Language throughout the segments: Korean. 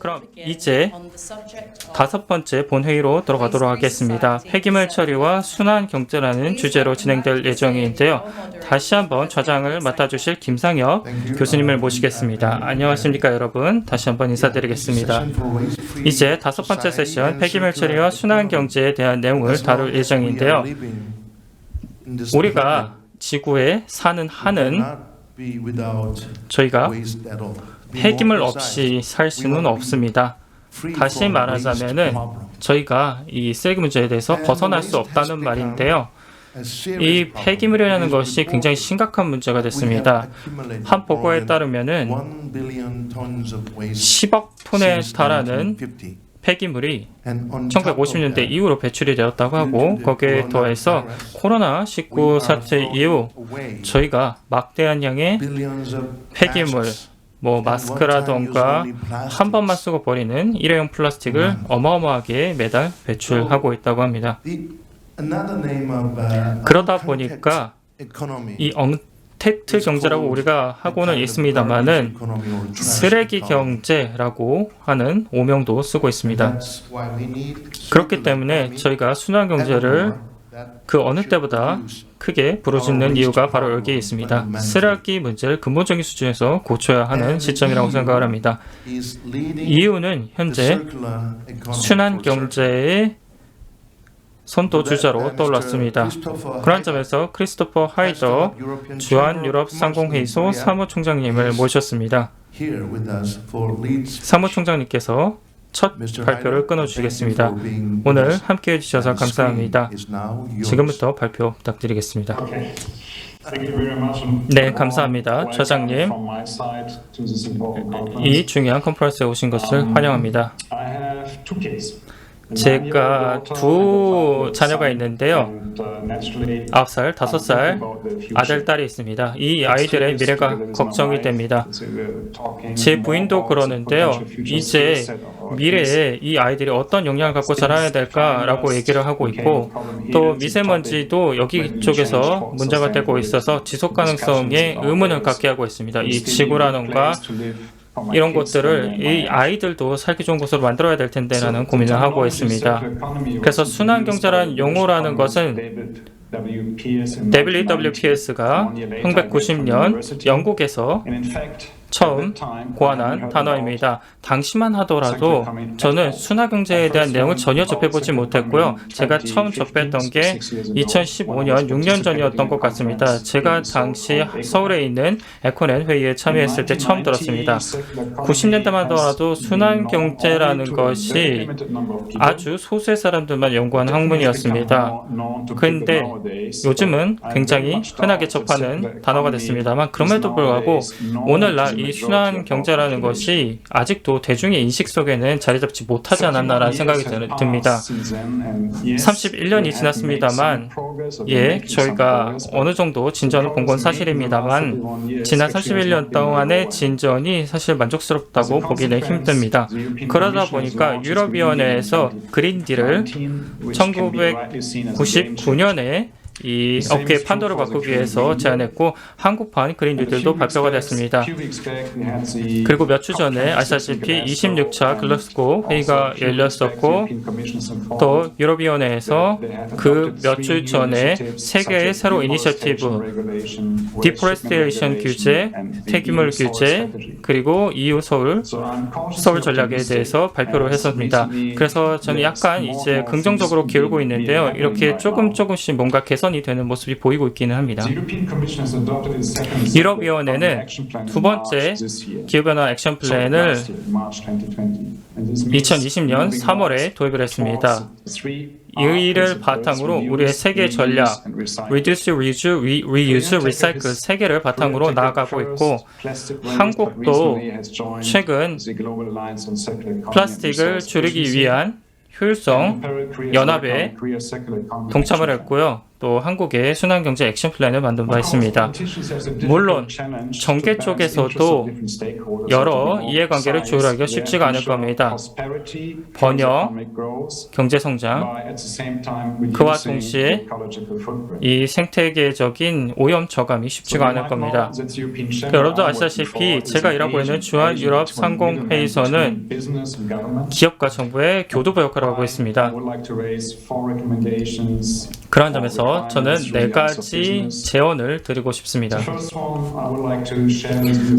그럼 이제 다섯 번째 본회의로 들어가도록 하겠습니다. 폐기물 처리와 순환 경제라는 주제로 진행될 예정인데요. 다시 한번 좌장을 맡아주실 김상혁 교수님을 모시겠습니다. 안녕하십니까 여러분. 다시 한번 인사드리겠습니다. 이제 다섯 번째 세션 폐기물 처리와 순환 경제에 대한 내용을 다룰 예정인데요. 우리가 지구에 사는 한은 저희가 폐기물 없이 살 수는 없습니다. 다시 말하자면은 저희가 이 쓰레기 문제에 대해서 벗어날 수 없다는 말인데요. 이 폐기물이라는 것이 굉장히 심각한 문제가 됐습니다. 한 보고에 따르면은 10억 톤에 달하는 폐기물이 1950년대 이후로 배출이 되었다고 하고, 거기에 더해서 코로나19 사태 이후 저희가 막대한 양의 폐기물, 마스크라던가 한 번만 쓰고 버리는 일회용 플라스틱을 어마어마하게 매달 배출하고 있다고 합니다. 그러다 보니까 이 언택트 경제라고 우리가 하고는 있습니다만은 쓰레기 경제라고 하는 오명도 쓰고 있습니다. 그렇기 때문에 저희가 순환 경제를 그 어느 때보다 크게 부르짖는 이유가 바로 여기에 있습니다. 쓰레기 문제를 근본적인 수준에서 고쳐야 하는 시점이라고 생각을 합니다. 이유는 현재 순환 경제의 선도주자로 떠올랐습니다. 그런 점에서 크리스토퍼 하이더 주한 유럽 상공회의소 사무총장님을 모셨습니다. 사무총장님께서 첫 발표를 끊어주시겠습니다. 오늘 함께해 주셔서 감사합니다. 지금부터 발표 부탁드리겠습니다. 네, 감사합니다. 좌장님, 이 중요한 컨퍼런스에 오신 것을 환영합니다. 제가 두 자녀가 있는데요. 9살, 5살 아들, 딸이 있습니다. 이 아이들의 미래가 걱정이 됩니다. 제 부인도 그러는데요. 이제 미래에 이 아이들이 어떤 영향을 갖고 자라야 될까라고 얘기를 하고 있고, 또 미세먼지도 여기 쪽에서 문제가 되고 있어서 지속 가능성에 의문을 갖게 하고 있습니다. 이 지구라던가 이런 것들을 이 아이들도 살기 좋은 곳으로 만들어야 될 텐데라는 고민을 하고 있습니다. 그래서 순환경제라는 용어라는 것은 WWPS가 1990년 영국에서 처음 고안한 단어입니다. 당시만 하더라도 저는 순환경제에 대한 내용을 전혀 접해보지 못했고요. 제가 처음 접했던 게 2015년 6년 전이었던 것 같습니다. 제가 당시 서울에 있는 에코넨 회의에 참여했을 때 처음 들었습니다. 90년대만 하더라도 순환경제라는 것이 아주 소수의 사람들만 연구하는 학문이었습니다. 근데 요즘은 굉장히 흔하게 접하는 단어가 됐습니다만, 그럼에도 불구하고 오늘날 이 순환 경제라는 것이 아직도 대중의 인식 속에는 자리 잡지 못하지 않았나라는 생각이 듭니다. 31년이 지났습니다만, 저희가 어느 정도 진전을 본 건 사실입니다만, 지난 31년 동안의 진전이 사실 만족스럽다고 보기는 힘듭니다. 그러다 보니까 유럽위원회에서 그린딜을 1999년에 이 업계의 판도를 바꾸기 위해서 제안했고, 한국판 그린뉴딜도 발표가 됐습니다. 그리고 몇 주 전에 아시다시피 26차 글라스고 회의가 열렸었고, 또 유럽위원회에서 그 몇 주 전에 세계의 새로운 이니셔티브 디포레스테이션 규제, 폐기물 규제, 그리고 EU 서울 전략에 대해서 발표를 했습니다. 그래서 저는 약간 이제 긍정적으로 기울고 있는데요. 이렇게 조금씩 뭔가 개선이 되는 모습이 보이고 있기는 합니다. 유럽위원회는 두 번째 기후변화 액션 플랜을 2020년 3월에 도입을 했습니다. 이를 바탕으로 우리의 세계 전략 Reduce, Reuse, Recycle 세 개를 바탕으로 나아가고 있고, 한국도 최근 플라스틱을 줄이기 위한 효율성 연합에 동참을 했고요. 또 또 한국의 순환경제 액션 플랜을 만든 바 있습니다. 물론 정계 쪽에서도 여러 이해관계를 조율하기가 쉽지가 않을 겁니다. 번영, 경제성장, 그와 동시에 이 생태계적인 오염 저감이 쉽지가 않을 겁니다. 여러분도 아시다시피 제가 일하고 있는 중앙유럽 상공회의소는 기업과 정부의 교두보 역할을 하고 있습니다. 그런 점에서 저는 4가지 제언을 드리고 싶습니다.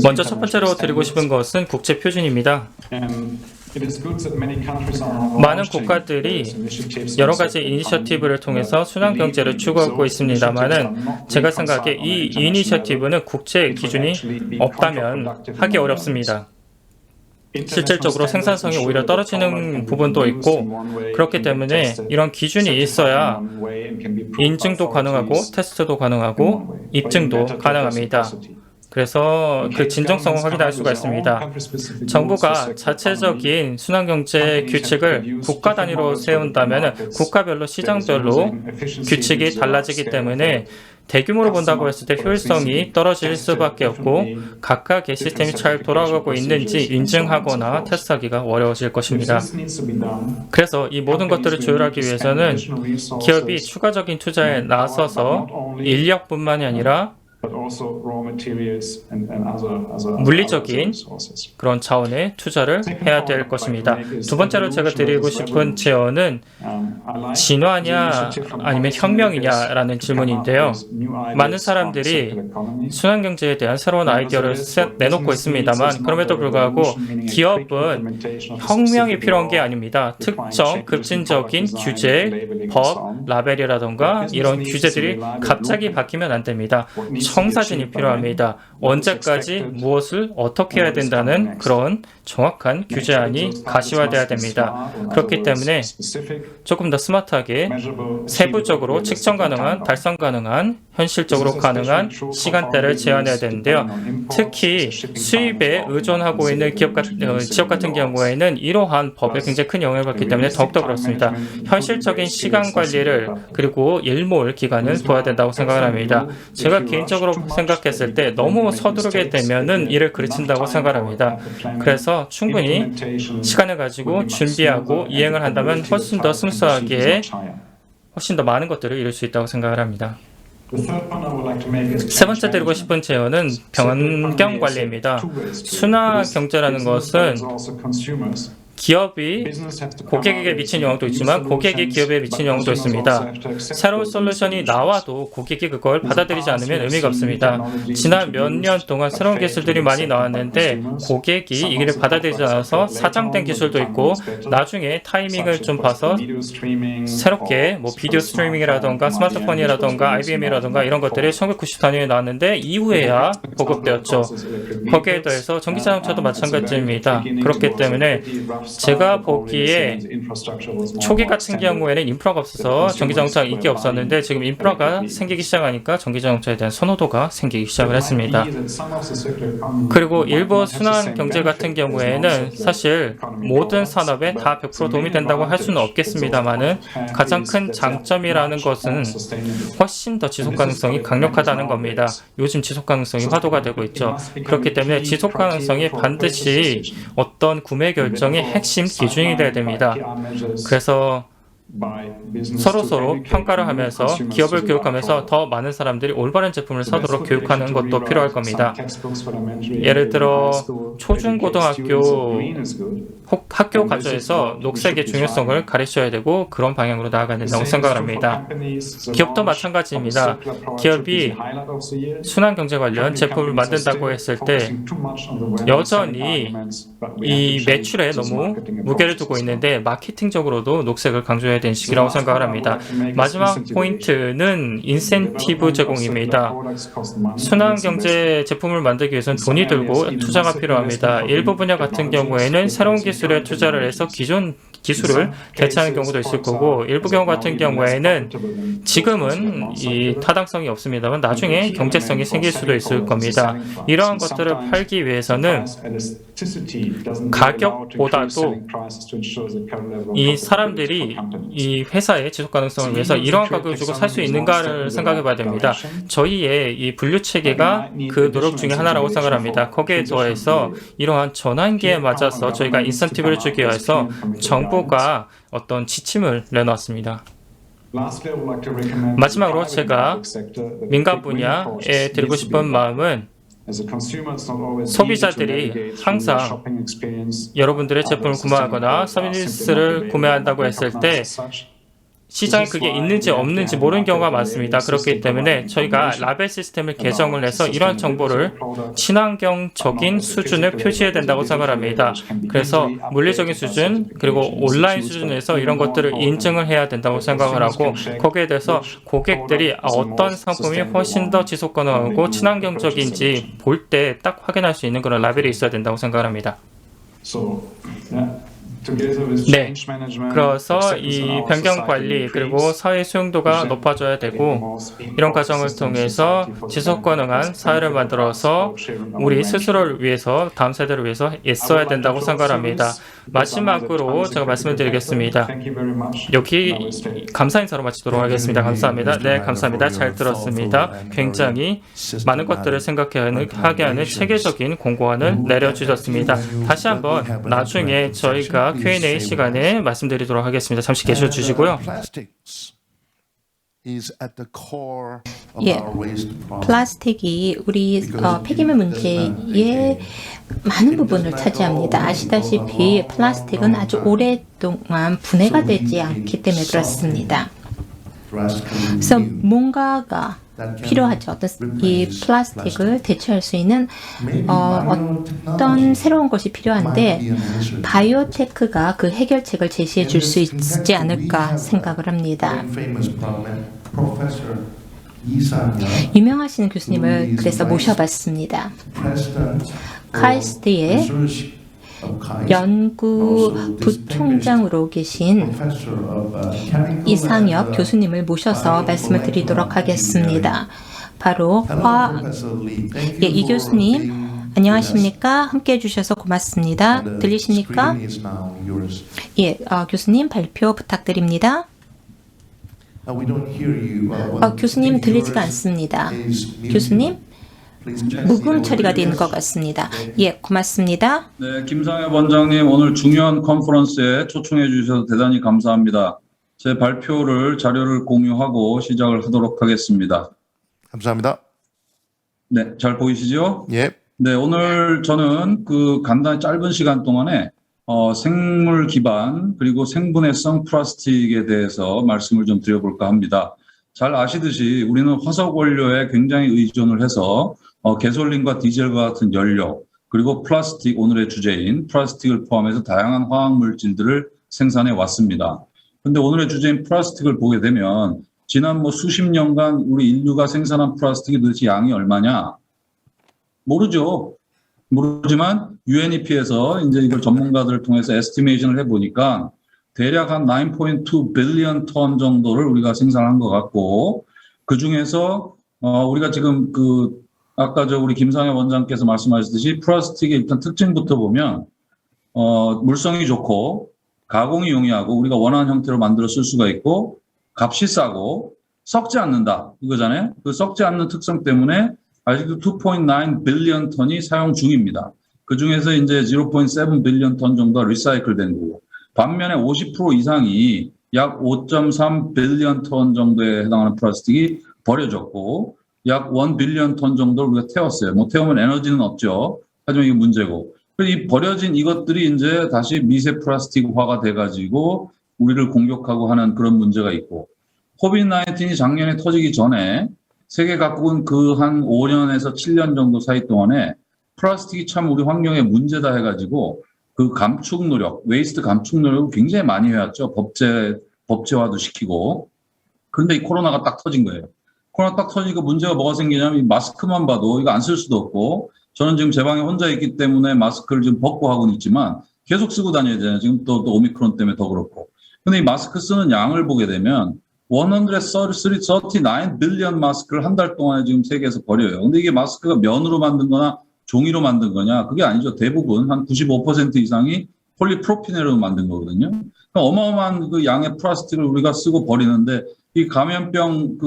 먼저 첫 번째로 드리고 싶은 것은 국제 표준입니다. 많은 국가들이 여러 가지 이니셔티브를 통해서 순환경제를 추구하고 있습니다만은 제가 생각에 이 이니셔티브는 국제 기준이 없다면 하기 어렵습니다. 실질적으로 생산성이 오히려 떨어지는 부분도 있고 그렇기 때문에 이런 기준이 있어야 인증도 가능하고 테스트도 가능하고 입증도 가능합니다. 그래서 그 진정성을 확인할 수가 있습니다. 정부가 자체적인 순환경제 규칙을 국가 단위로 세운다면 국가별로 시장별로 규칙이 달라지기 때문에 대규모로 본다고 했을 때 효율성이 떨어질 수밖에 없고 각각의 시스템이 잘 돌아가고 있는지 인증하거나 테스트하기가 어려워질 것입니다. 그래서 이 모든 것들을 조율하기 위해서는 기업이 추가적인 투자에 나서서 인력뿐만이 아니라 물리적인 그런 자원에 투자를 해야 될 것입니다. 두 번째로 제가 드리고 싶은 제언은 진화냐 아니면 혁명이냐라는 질문인데요. 많은 사람들이 순환경제에 대한 새로운 아이디어를 내놓고 있습니다만 그럼에도 불구하고 기업은 혁명이 필요한 게 아닙니다. 특정 급진적인 규제, 법, 라벨이라던가 이런 규제들이 갑자기 바뀌면 안 됩니다. 청사진이 필요합니다. 언제까지 무엇을 어떻게 해야 된다는 그런 정확한 규제안이 가시화돼야 됩니다. 그렇기 때문에 조금 더 스마트하게 세부적으로 측정 가능한, 달성 가능한, 현실적으로 가능한 시간대를 제한해야 되는데요. 특히 수입에 의존하고 있는 지역 같은 경우에는 이러한 법에 굉장히 큰 영향을 받기 때문에 더욱더 그렇습니다. 현실적인 시간 관리를 그리고 일몰 기간을 둬야 된다고 생각을 합니다. 제가 개인적으로 생각했을 때 너무 서두르게 되면은 일을 그르친다고 생각합니다. 그래서 충분히 시간을 가지고 준비하고 이행을 한다면 훨씬 더 스무스하게 훨씬 더 많은 것들을 이룰 수 있다고 생각을 합니다. 세 번째 드리고 싶은 제언은 변경 관리입니다. 순환 경제라는 것은 기업이 고객에게 미친 영향도 있지만 고객이 기업에 미친 영향도 있습니다. 새로운 솔루션이 나와도 고객이 그걸 받아들이지 않으면 의미가 없습니다. 지난 몇 년 동안 새로운 기술들이 많이 나왔는데 고객이 이를 받아들이지 않아서 사장된 기술도 있고 나중에 타이밍을 좀 봐서 새롭게 비디오 스트리밍이라던가 스마트폰이라던가 IBM이라던가 이런 것들이 1994년에 나왔는데 이후에야 보급되었죠. 거기에 더해서 전기자동차도 마찬가지입니다. 그렇기 때문에 제가 보기에 초기 같은 경우에는 인프라가 없어서 전기자동차가 인기 없었는데 지금 인프라가 생기기 시작하니까 전기자동차에 대한 선호도가 생기기 시작을 했습니다. 그리고 일부 순환경제 같은 경우에는 사실 모든 산업에 다 100% 도움이 된다고 할 수는 없겠습니다만은 가장 큰 장점이라는 것은 훨씬 더 지속가능성이 강력하다는 겁니다. 요즘 지속가능성이 화두가 되고 있죠. 그렇기 때문에 지속가능성이 반드시 어떤 구매 결정의 핵심 기준이 되어야 됩니다. 그래서 서로 평가를 하면서 기업을 교육하면서 더 많은 사람들이 올바른 제품을 사도록 교육하는 것도 필요할 겁니다. 예를 들어 초중고등학교 학교 과정에서 녹색의 중요성을 가르쳐야 되고 그런 방향으로 나아가야 된다고 생각을 합니다. 기업도 마찬가지입니다. 기업이 순환경제 관련 제품을 만든다고 했을 때 여전히 이 매출에 너무 무게를 두고 있는데 마케팅적으로도 녹색을 강조해야 되는 시기라고 생각을 합니다. 마지막 포인트는 인센티브 제공입니다. 순환경제 제품을 만들기 위해서는 돈이 들고 투자가 필요합니다. 일부 분야 같은 경우에는 새로운 기술 기술에 투자를 해서 기존 기술을 대체하는 경우도 있을 거고, 일부 경우 같은 경우에는 지금은 이 타당성이 없습니다만 나중에 경제성이 생길 수도 있을 겁니다. 이러한 것들을 팔기 위해서는 가격보다도 이 사람들이 이 회사의 지속 가능성을 위해서 이러한 가격을 주고 살 수 있는가를 생각해 봐야 됩니다. 저희의 이 분류 체계가 그 노력 중에 하나라고 생각합니다. 거기에 더해서 이러한 전환기에 맞아서 저희가 인센티브를 주기 위해서 정부가 어떤 지침을 내놨습니다. 마지막으로 제가 민간 분야에 드리고 싶은 마음은 소비자들이 항상 여러분들의 제품을 구매하거나 서비스를 구매한다고 했을 때 시장에 그게 있는지 없는지 모르는 경우가 많습니다. 그렇기 때문에 저희가 라벨 시스템을 개정을 해서 이러한 정보를 친환경적인 수준을 표시해야 된다고 생각합니다. 그래서 물리적인 수준 그리고 온라인 수준에서 이런 것들을 인증을 해야 된다고 생각을 하고, 거기에 대해서 고객들이 어떤 상품이 훨씬 더 지속 가능하고 친환경적인지 볼 때 딱 확인할 수 있는 그런 라벨이 있어야 된다고 생각합니다. 네, 그래서 이 변경 관리 그리고 사회 수용도가 높아져야 되고, 이런 과정을 통해서 지속 가능한 사회를 만들어서 우리 스스로를 위해서 다음 세대를 위해서 애써야 된다고 생각합니다. 마지막으로 제가 말씀을 드리겠습니다. 여기 감사 인사로 마치도록 하겠습니다. 감사합니다. 네, 감사합니다. 잘 들었습니다. 굉장히 많은 것들을 생각하게 하는 체계적인 공고안을 내려주셨습니다. 다시 한번 나중에 저희가 Q&A 시간에 말씀드리도록 하겠습니다. 잠시 계셔 주시고요. 예, 플라스틱이 우리 폐기물 문제의 많은 부분을 차지합니다. 아시다시피 플라스틱은 아주 오랫동안 분해가 되지 않기 때문에 그렇습니다. 그래서 뭔가가 필요하죠. 이 플라스틱을 대체할 수 있는 어떤 새로운 것이 필요한데 바이오테크가 그 해결책을 제시해 줄 수 있지 않을까 생각을 합니다. 유명하신 교수님을 그래서 모셔봤습니다. 카이스트의 연구 부총장으로 계신 이상혁 교수님을 모셔서 말씀을 드리도록 하겠습니다. 바로 이 교수님 안녕하십니까? 함께해 주셔서 고맙습니다. 들리십니까? 예, 교수님 발표 부탁드립니다. 교수님 들리지가 않습니다. 교수님? 묵음 처리가 되는 것 같습니다. 예, 고맙습니다. 네, 김상엽 원장님 오늘 중요한 컨퍼런스에 초청해 주셔서 대단히 감사합니다. 제 발표를 자료를 공유하고 시작을 하도록 하겠습니다. 감사합니다. 네, 잘 보이시죠? 예. 네, 오늘 저는 그 간단히 짧은 시간 동안에 생물 기반 그리고 생분해성 플라스틱에 대해서 말씀을 좀 드려볼까 합니다. 잘 아시듯이 우리는 화석 원료에 굉장히 의존을 해서 가솔린과 디젤과 같은 연료 그리고 플라스틱, 오늘의 주제인 플라스틱을 포함해서 다양한 화학 물질들을 생산해 왔습니다. 그런데 오늘의 주제인 플라스틱을 보게 되면 지난 수십 년간 우리 인류가 생산한 플라스틱이 도대체 양이 얼마냐? 모르죠. 모르지만 UNEP에서 이제 이걸 전문가들을 통해서 에스티메이션을 해보니까 대략 한 9.2 빌리언 톤 정도를 우리가 생산한 것 같고, 그 중에서 우리가 지금 아까 우리 김상엽 원장께서 말씀하셨듯이 플라스틱의 일단 특징부터 보면 물성이 좋고 가공이 용이하고 우리가 원하는 형태로 만들어 쓸 수가 있고 값이 싸고 썩지 않는다 이거잖아요. 그 썩지 않는 특성 때문에 아직도 2.9 빌리언 톤이 사용 중입니다. 그 중에서 이제 0.7 빌리언 톤 정도가 리사이클 된 거고, 반면에 50% 이상이 약 5.3 빌리언 톤 정도에 해당하는 플라스틱이 버려졌고, 약 1 빌리언 톤 정도를 우리가 태웠어요. 태우면 에너지는 없죠. 하지만 이게 문제고. 이 버려진 이것들이 이제 다시 미세 플라스틱화가 돼가지고 우리를 공격하고 하는 그런 문제가 있고, 코비드-19이 작년에 터지기 전에 세계 각국은 그 한 5년에서 7년 정도 사이 동안에 플라스틱이 참 우리 환경에 문제다 해가지고 그 감축 노력, 웨이스트 감축 노력을 굉장히 많이 해왔죠. 법제화도 시키고. 그런데 이 코로나가 딱 터진 거예요. 코로나 딱 터지니까 문제가 뭐가 생기냐면 이 마스크만 봐도 이거 안 쓸 수도 없고, 저는 지금 제 방에 혼자 있기 때문에 마스크를 좀 벗고 하고는 있지만 계속 쓰고 다녀야 되잖아요. 지금 또 오미크론 때문에 더 그렇고. 근데 이 마스크 쓰는 양을 보게 되면 139 빌리언 마스크를 한 달 동안에 지금 세계에서 버려요. 근데 이게 마스크가 면으로 만든 거나 종이로 만든 거냐? 그게 아니죠. 대부분 한 95% 이상이 폴리프로피렌으로 만든 거거든요. 그러니까 어마어마한 그 양의 플라스틱을 우리가 쓰고 버리는데 이 감염병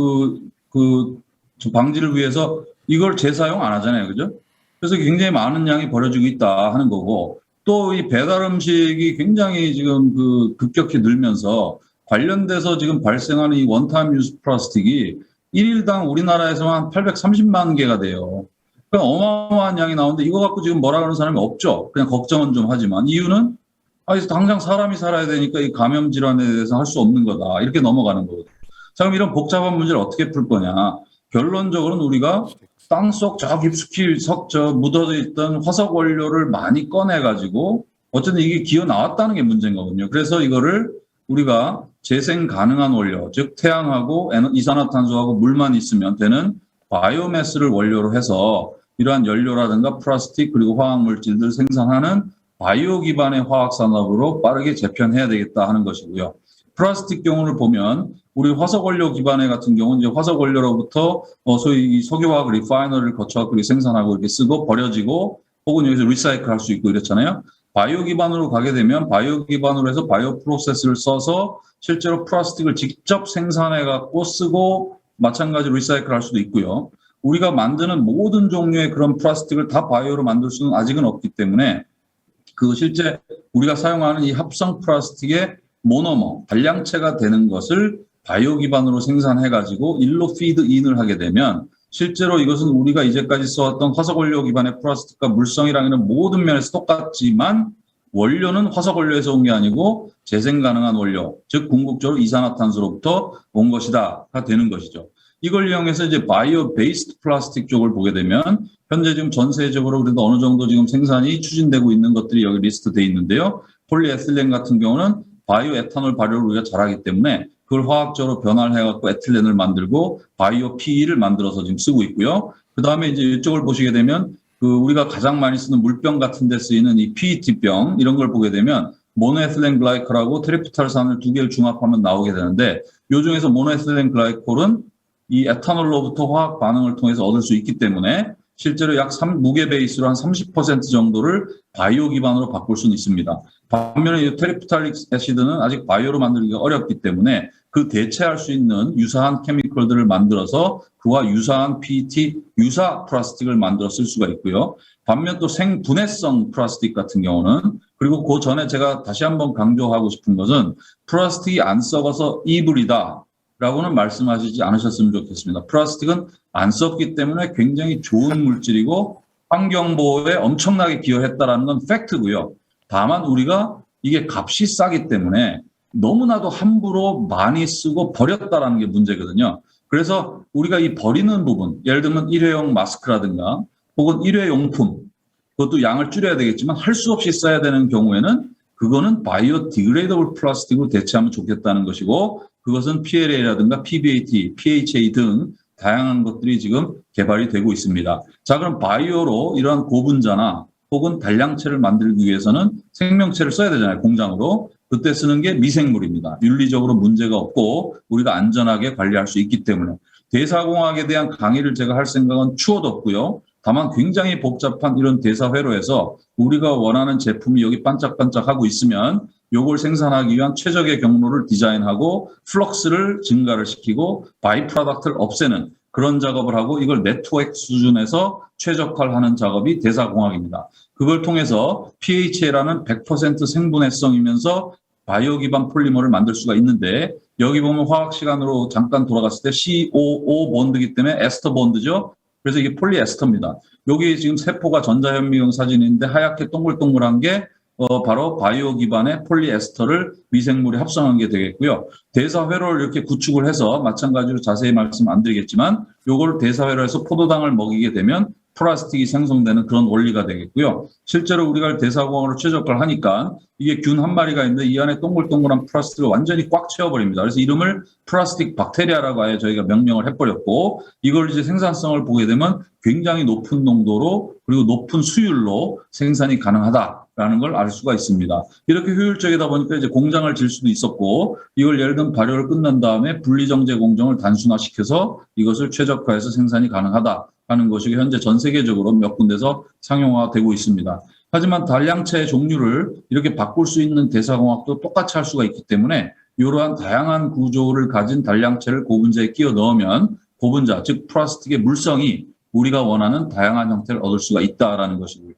방지를 위해서 이걸 재사용 안 하잖아요. 그죠? 그래서 굉장히 많은 양이 버려지고 있다 하는 거고 또 이 배달 음식이 굉장히 지금 급격히 늘면서 관련돼서 지금 발생하는 이 원타임 유스 플라스틱이 1일당 우리나라에서만 한 830만 개가 돼요. 그러니까 어마어마한 양이 나오는데 이거 갖고 지금 뭐라 그러는 사람이 없죠. 그냥 걱정은 좀 하지만 이유는 당장 사람이 살아야 되니까 이 감염 질환에 대해서 할 수 없는 거다. 이렇게 넘어가는 거거든요. 자, 그럼 이런 복잡한 문제를 어떻게 풀 거냐. 결론적으로는 우리가 땅속 저 깊숙이 묻어져 있던 화석 원료를 많이 꺼내가지고 어쨌든 이게 기어 나왔다는 게 문제인 거거든요. 그래서 이거를 우리가 재생 가능한 원료, 즉 태양하고 이산화탄소하고 물만 있으면 되는 바이오매스를 원료로 해서 이러한 연료라든가 플라스틱 그리고 화학물질들 생산하는 바이오 기반의 화학산업으로 빠르게 재편해야 되겠다 하는 것이고요. 플라스틱 경우를 보면 우리 화석원료 기반의 같은 경우는 이제 화석원료로부터 소위 석유화학 리파이너를 거쳐서 생산하고 이렇게 쓰고 버려지고 혹은 여기서 리사이클 할 수 있고 이렇잖아요. 바이오 기반으로 가게 되면 바이오 기반으로 해서 바이오 프로세스를 써서 실제로 플라스틱을 직접 생산해 갖고 쓰고 마찬가지로 리사이클 할 수도 있고요. 우리가 만드는 모든 종류의 그런 플라스틱을 다 바이오로 만들 수는 아직은 없기 때문에 실제 우리가 사용하는 이 합성 플라스틱의 모노머, 단량체가 되는 것을 바이오 기반으로 생산해 가지고 일로 피드 인을 하게 되면 실제로 이것은 우리가 이제까지 써왔던 화석원료 기반의 플라스틱과 물성이라는 모든 면에서 똑같지만 원료는 화석원료에서 온 게 아니고 재생 가능한 원료, 즉 궁극적으로 이산화탄소로부터 온 것이다가 되는 것이죠. 이걸 이용해서 이제 바이오 베이스드 플라스틱 쪽을 보게 되면 현재 지금 전 세계적으로 그래도 어느 정도 지금 생산이 추진되고 있는 것들이 여기 리스트되어 있는데요. 폴리에틸렌 같은 경우는 바이오 에탄올 발효를 우리가 잘하기 때문에 그걸 화학적으로 변화를 해갖고 에틸렌을 만들고 바이오 PE를 만들어서 지금 쓰고 있고요. 그 다음에 이제 이쪽을 보시게 되면 우리가 가장 많이 쓰는 물병 같은 데 쓰이는 이 PET병 이런 걸 보게 되면 모노에틸렌 글라이콜하고 트리프탈산을 두 개를 중합하면 나오게 되는데 이 중에서 모노에틸렌 글라이콜은 이 에탄올로부터 화학 반응을 통해서 얻을 수 있기 때문에 실제로 약 무게 베이스로 한 30% 정도를 바이오 기반으로 바꿀 수는 있습니다. 반면에 이 테리프탈릭 애시드는 아직 바이오로 만들기가 어렵기 때문에 그 대체할 수 있는 유사한 케미컬들을 만들어서 그와 유사한 PET, 유사 플라스틱을 만들어 쓸 수가 있고요. 반면 또 생분해성 플라스틱 같은 경우는 그리고 그 전에 제가 다시 한번 강조하고 싶은 것은 플라스틱이 안 썩어서 이불이다. 라고는 말씀하시지 않으셨으면 좋겠습니다. 플라스틱은 안 썩기 때문에 굉장히 좋은 물질이고 환경보호에 엄청나게 기여했다는 건 팩트고요. 다만 우리가 이게 값이 싸기 때문에 너무나도 함부로 많이 쓰고 버렸다라는 게 문제거든요. 그래서 우리가 이 버리는 부분, 예를 들면 일회용 마스크라든가 혹은 일회용품, 그것도 양을 줄여야 되겠지만 할 수 없이 써야 되는 경우에는 그거는 바이오 디그레이더블 플라스틱으로 대체하면 좋겠다는 것이고 그것은 PLA라든가 PBAT, PHA 등 다양한 것들이 지금 개발이 되고 있습니다. 자, 그럼 바이오로 이러한 고분자나 혹은 단량체를 만들기 위해서는 생명체를 써야 되잖아요, 공장으로. 그때 쓰는 게 미생물입니다. 윤리적으로 문제가 없고 우리가 안전하게 관리할 수 있기 때문에. 대사공학에 대한 강의를 제가 할 생각은 추워도 없고요. 다만 굉장히 복잡한 이런 대사회로에서 우리가 원하는 제품이 여기 반짝반짝하고 있으면 요걸 생산하기 위한 최적의 경로를 디자인하고 플럭스를 증가를 시키고 바이 프로덕트를 없애는 그런 작업을 하고 이걸 네트워크 수준에서 최적화하는 작업이 대사공학입니다. 그걸 통해서 PHA라는 100% 생분해성이면서 바이오 기반 폴리머를 만들 수가 있는데 여기 보면 화학 시간으로 잠깐 돌아갔을 때 COO 본드이기 때문에 에스터 본드죠. 그래서 이게 폴리에스터입니다. 여기 지금 세포가 전자현미경 사진인데 하얗게 동글동글한 게 바로 바이오 기반의 폴리에스터를 미생물에 합성한 게 되겠고요. 대사회로를 이렇게 구축을 해서 마찬가지로 자세히 말씀 안 드리겠지만 요걸 대사회로에서 포도당을 먹이게 되면 플라스틱이 생성되는 그런 원리가 되겠고요. 실제로 우리가 대사공학으로 최적화를 하니까 이게 균 한 마리가 있는데 이 안에 동글동글한 플라스틱을 완전히 꽉 채워버립니다. 그래서 이름을 플라스틱 박테리아라고 아예 저희가 명명을 해버렸고 이걸 이제 생산성을 보게 되면 굉장히 높은 농도로 그리고 높은 수율로 생산이 가능하다. 라는 걸 알 수가 있습니다. 이렇게 효율적이다 보니까 이제 공장을 질 수도 있었고, 이걸 예를 들면 발효를 끝난 다음에 분리정제 공정을 단순화시켜서 이것을 최적화해서 생산이 가능하다 하는 것이 현재 전 세계적으로 몇 군데서 상용화되고 있습니다. 하지만 단량체의 종류를 이렇게 바꿀 수 있는 대사공학도 똑같이 할 수가 있기 때문에 이러한 다양한 구조를 가진 단량체를 고분자에 끼워 넣으면 고분자, 즉 플라스틱의 물성이 우리가 원하는 다양한 형태를 얻을 수가 있다라는 것이고요.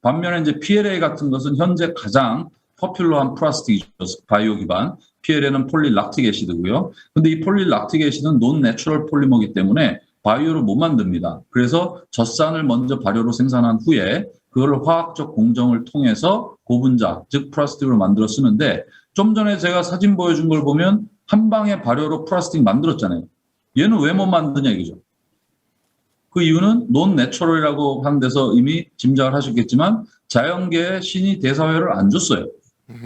반면에 이제 PLA 같은 것은 현재 가장 포퓰러한 플라스틱이죠. 바이오 기반. PLA는 폴리락틱 애시드고요. 근데 이 폴리락틱 애시드는 논 내추럴 폴리머이기 때문에 바이오로 못 만듭니다. 그래서 젖산을 먼저 발효로 생산한 후에 그걸 화학적 공정을 통해서 고분자, 즉 플라스틱으로 만들어 쓰는데, 좀 전에 제가 사진 보여준 걸 보면 한 방에 발효로 플라스틱 만들었잖아요. 얘는 왜 못 만드냐 이거죠. 그 이유는 논 내추럴이라고 하는 데서 이미 짐작을 하셨겠지만 자연계에 신이 대사회를 안 줬어요.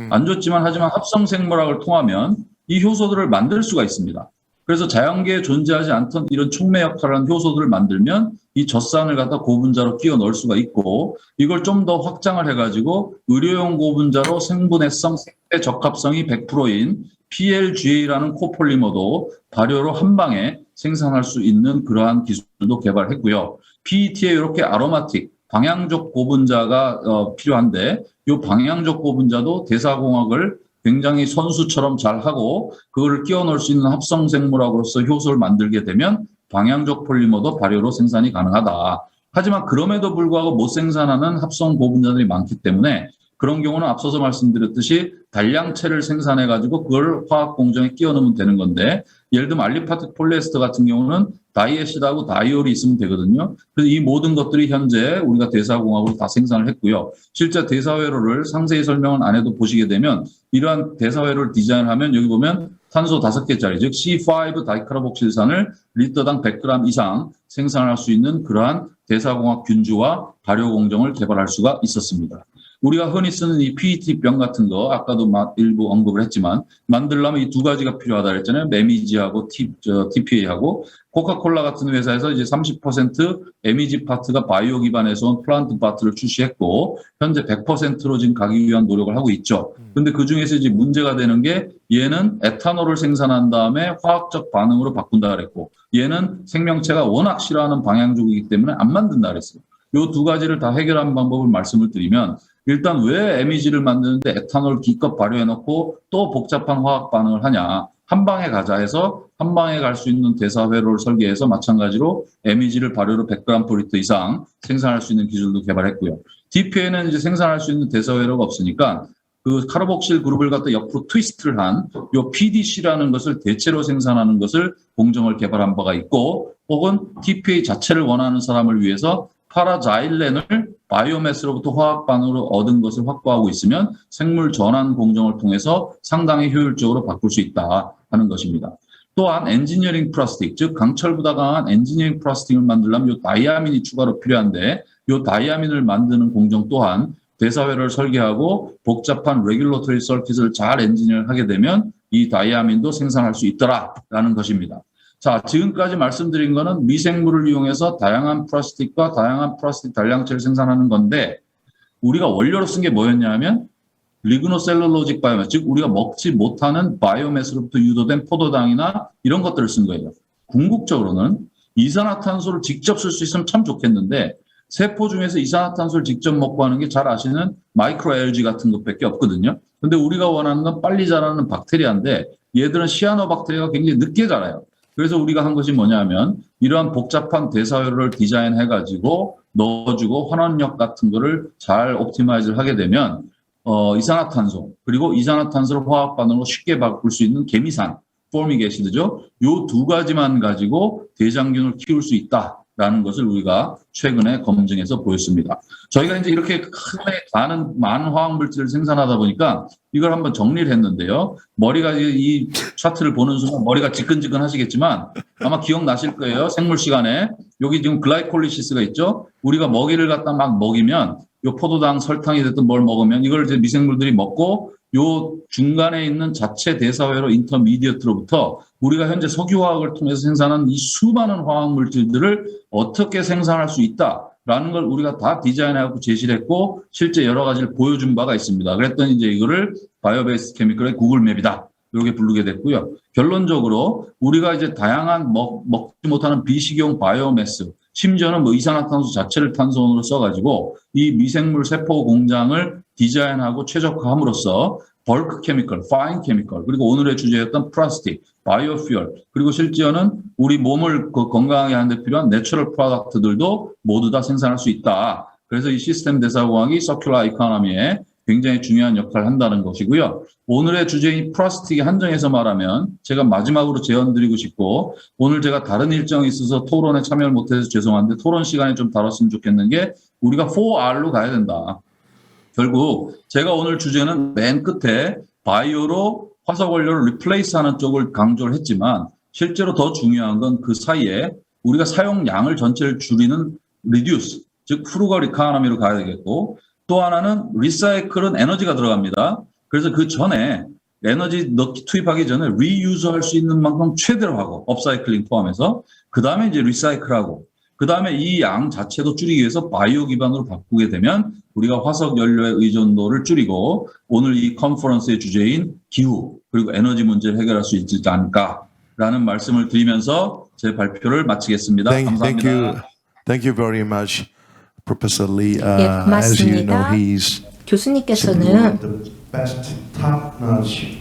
안 줬지만 하지만 합성생물학을 통하면 이 효소들을 만들 수가 있습니다. 그래서 자연계에 존재하지 않던 이런 촉매 역할을 하는 효소들을 만들면 이 젖산을 갖다 고분자로 끼워 넣을 수가 있고, 이걸 좀 더 확장을 해가지고 의료용 고분자로 생분해성, 생태 적합성이 100%인 PLGA라는 코폴리머도 발효로 한 방에 생산할 수 있는 그러한 기술도 개발했고요. PET에 이렇게 아로마틱, 방향적 고분자가 필요한데, 이 방향적 고분자도 대사공학을 굉장히 선수처럼 잘 하고 그거를 끼워 넣을 수 있는 합성생물학으로서 효소를 만들게 되면 방향적 폴리머도 발효로 생산이 가능하다. 하지만 그럼에도 불구하고 못 생산하는 합성 고분자들이 많기 때문에 그런 경우는 앞서서 말씀드렸듯이 단량체를 생산해가지고 그걸 화학 공정에 끼워 넣으면 되는 건데, 예를 들면 알리파틱 폴리에스터 같은 경우는 다이애시드하고 다이올이 있으면 되거든요. 그래서 이 모든 것들이 현재 우리가 대사공학으로 다 생산을 했고요. 실제 대사회로를 상세히 설명은 안 해도 보시게 되면 이러한 대사회로를 디자인하면 여기 보면 탄소 5개짜리, 즉 C5 다이카르복실산을 리터당 100g 이상 생산할 수 있는 그러한 대사공학 균주와 발효 공정을 개발할 수가 있었습니다. 우리가 흔히 쓰는 이 PET 병 같은 거 아까도 일부 언급을 했지만 만들려면 이 두 가지가 필요하다 그랬잖아요. MEG하고 TPA하고 코카콜라 같은 회사에서 이제 30% MEG 파트가 바이오 기반에서 온 플란트 파트를 출시했고 현재 100%로 지금 가기 위한 노력을 하고 있죠. 근데 그 중에서 이제 문제가 되는 게 얘는 에탄올을 생산한 다음에 화학적 반응으로 바꾼다 그랬고 얘는 생명체가 워낙 싫어하는 방향족이기 때문에 안 만든다 그랬어요. 이 두 가지를 다 해결하는 방법을 말씀을 드리면 일단 왜 MEG를 만드는데 에탄올 기껏 발효해놓고 또 복잡한 화학 반응을 하냐. 한 방에 가자 해서 한 방에 갈 수 있는 대사회로를 설계해서 마찬가지로 MEG를 발효로 100g/L 이상 생산할 수 있는 기술도 개발했고요. DPA는 이제 생산할 수 있는 대사회로가 없으니까 그 카르복실 그룹을 갖다 옆으로 트위스트를 한 요 PDC라는 것을 대체로 생산하는 것을 공정을 개발한 바가 있고, 혹은 TPA 자체를 원하는 사람을 위해서 파라자일렌을 바이오매스로부터 화학 반응으로 얻은 것을 확보하고 있으면 생물 전환 공정을 통해서 상당히 효율적으로 바꿀 수 있다 하는 것입니다. 또한 엔지니어링 플라스틱, 즉 강철보다 강한 엔지니어링 플라스틱을 만들려면 이 다이아민이 추가로 필요한데 이 다이아민을 만드는 공정 또한 대사회를 설계하고 복잡한 레귤러터리 서킷을 잘 엔지니어하게 되면 이 다이아민도 생산할 수 있더라라는 것입니다. 자, 지금까지 말씀드린 거는 미생물을 이용해서 다양한 플라스틱과 다양한 플라스틱 단량체를 생산하는 건데, 우리가 원료로 쓴 게 뭐였냐면 리그노셀룰로직 바이오매스, 즉 우리가 먹지 못하는 바이오매스로부터 유도된 포도당이나 이런 것들을 쓴 거예요. 궁극적으로는 이산화탄소를 직접 쓸 수 있으면 참 좋겠는데 세포 중에서 이산화탄소를 직접 먹고 하는 게 잘 아시는 마이크로 알지 같은 것밖에 없거든요. 근데 우리가 원하는 건 빨리 자라는 박테리아인데 얘들은 시아노박테리아가 굉장히 늦게 자라요. 그래서 우리가 한 것이 뭐냐면 이러한 복잡한 대사회로를 디자인해가지고 넣어주고 환원력 같은 거를 잘 옵티마이즈를 하게 되면 이산화탄소, 그리고 이산화탄소를 화학 반응으로 쉽게 바꿀 수 있는 개미산, 포믹 애시드죠. 요 두 가지만 가지고 대장균을 키울 수 있다라는 것을 우리가 최근에 검증해서 보였습니다. 저희가 이제 이렇게 많은 화학 물질을 생산하다 보니까 이걸 한번 정리를 했는데요. 머리가 이 차트를 보는 순간 머리가 지끈지끈 하시겠지만 아마 기억나실 거예요. 생물 시간에 여기 지금 글라이콜리시스가 있죠. 우리가 먹이를 갖다 막 먹이면 요 포도당, 설탕이 됐든 뭘 먹으면 이걸 이제 미생물들이 먹고 요 중간에 있는 자체 대사회로 인터미디어트로부터 우리가 현재 석유화학을 통해서 생산한 이 수많은 화학 물질들을 어떻게 생산할 수 있다. 라는 걸 우리가 다 디자인하고 제시를 했고 실제 여러 가지를 보여준 바가 있습니다. 그랬더니 이제 이거를 바이오베이스 케미컬의 구글맵이다. 이렇게 부르게 됐고요. 결론적으로 우리가 이제 다양한 먹지 못하는 비식용 바이오매스, 심지어는 뭐 이산화탄소 자체를 탄소원으로 써가지고 이 미생물 세포 공장을 디자인하고 최적화함으로써 벌크 케미컬, 파인 케미컬, 그리고 오늘의 주제였던 플라스틱, 바이오퓨얼, 그리고 실제로는 우리 몸을 건강하게 하는 데 필요한 내추럴 프로덕트들도 모두 다 생산할 수 있다. 그래서 이 시스템 대사공학이 서큘러 이코노미에 굉장히 중요한 역할을 한다는 것이고요. 오늘의 주제인 플라스틱에 한정해서 말하면 제가 마지막으로 제언드리고 싶고, 오늘 제가 다른 일정이 있어서 토론에 참여를 못해서 죄송한데 토론 시간에 좀 다뤘으면 좋겠는 게 우리가 4R로 가야 된다. 결국 제가 오늘 주제는 맨 끝에 바이오로 화석 원료를 리플레이스하는 쪽을 강조를 했지만 실제로 더 중요한 건 그 사이에 우리가 사용량을 전체를 줄이는 리듀스, 즉 프루걸 이코노미로 가야 되겠고, 또 하나는 리사이클은 에너지가 들어갑니다. 그래서 그 전에 에너지 투입하기 전에 리유즈할 수 있는 만큼 최대로 하고 업사이클링 포함해서 그 다음에 이제 리사이클하고 그 다음에 이 양 자체도 줄이기 위해서 바이오 기반으로 바꾸게 되면 우리가 화석 연료의 의존도를 줄이고 오늘 이 컨퍼런스의 주제인 기후 그리고 에너지 문제를 해결할 수 있지 않을까라는 말씀을 드리면서 제 발표를 마치겠습니다. 감사합니다. Thank you very much, Professor Lee. 예, As you know, 고맙습니다. he's 교수님께서는 the best top-notch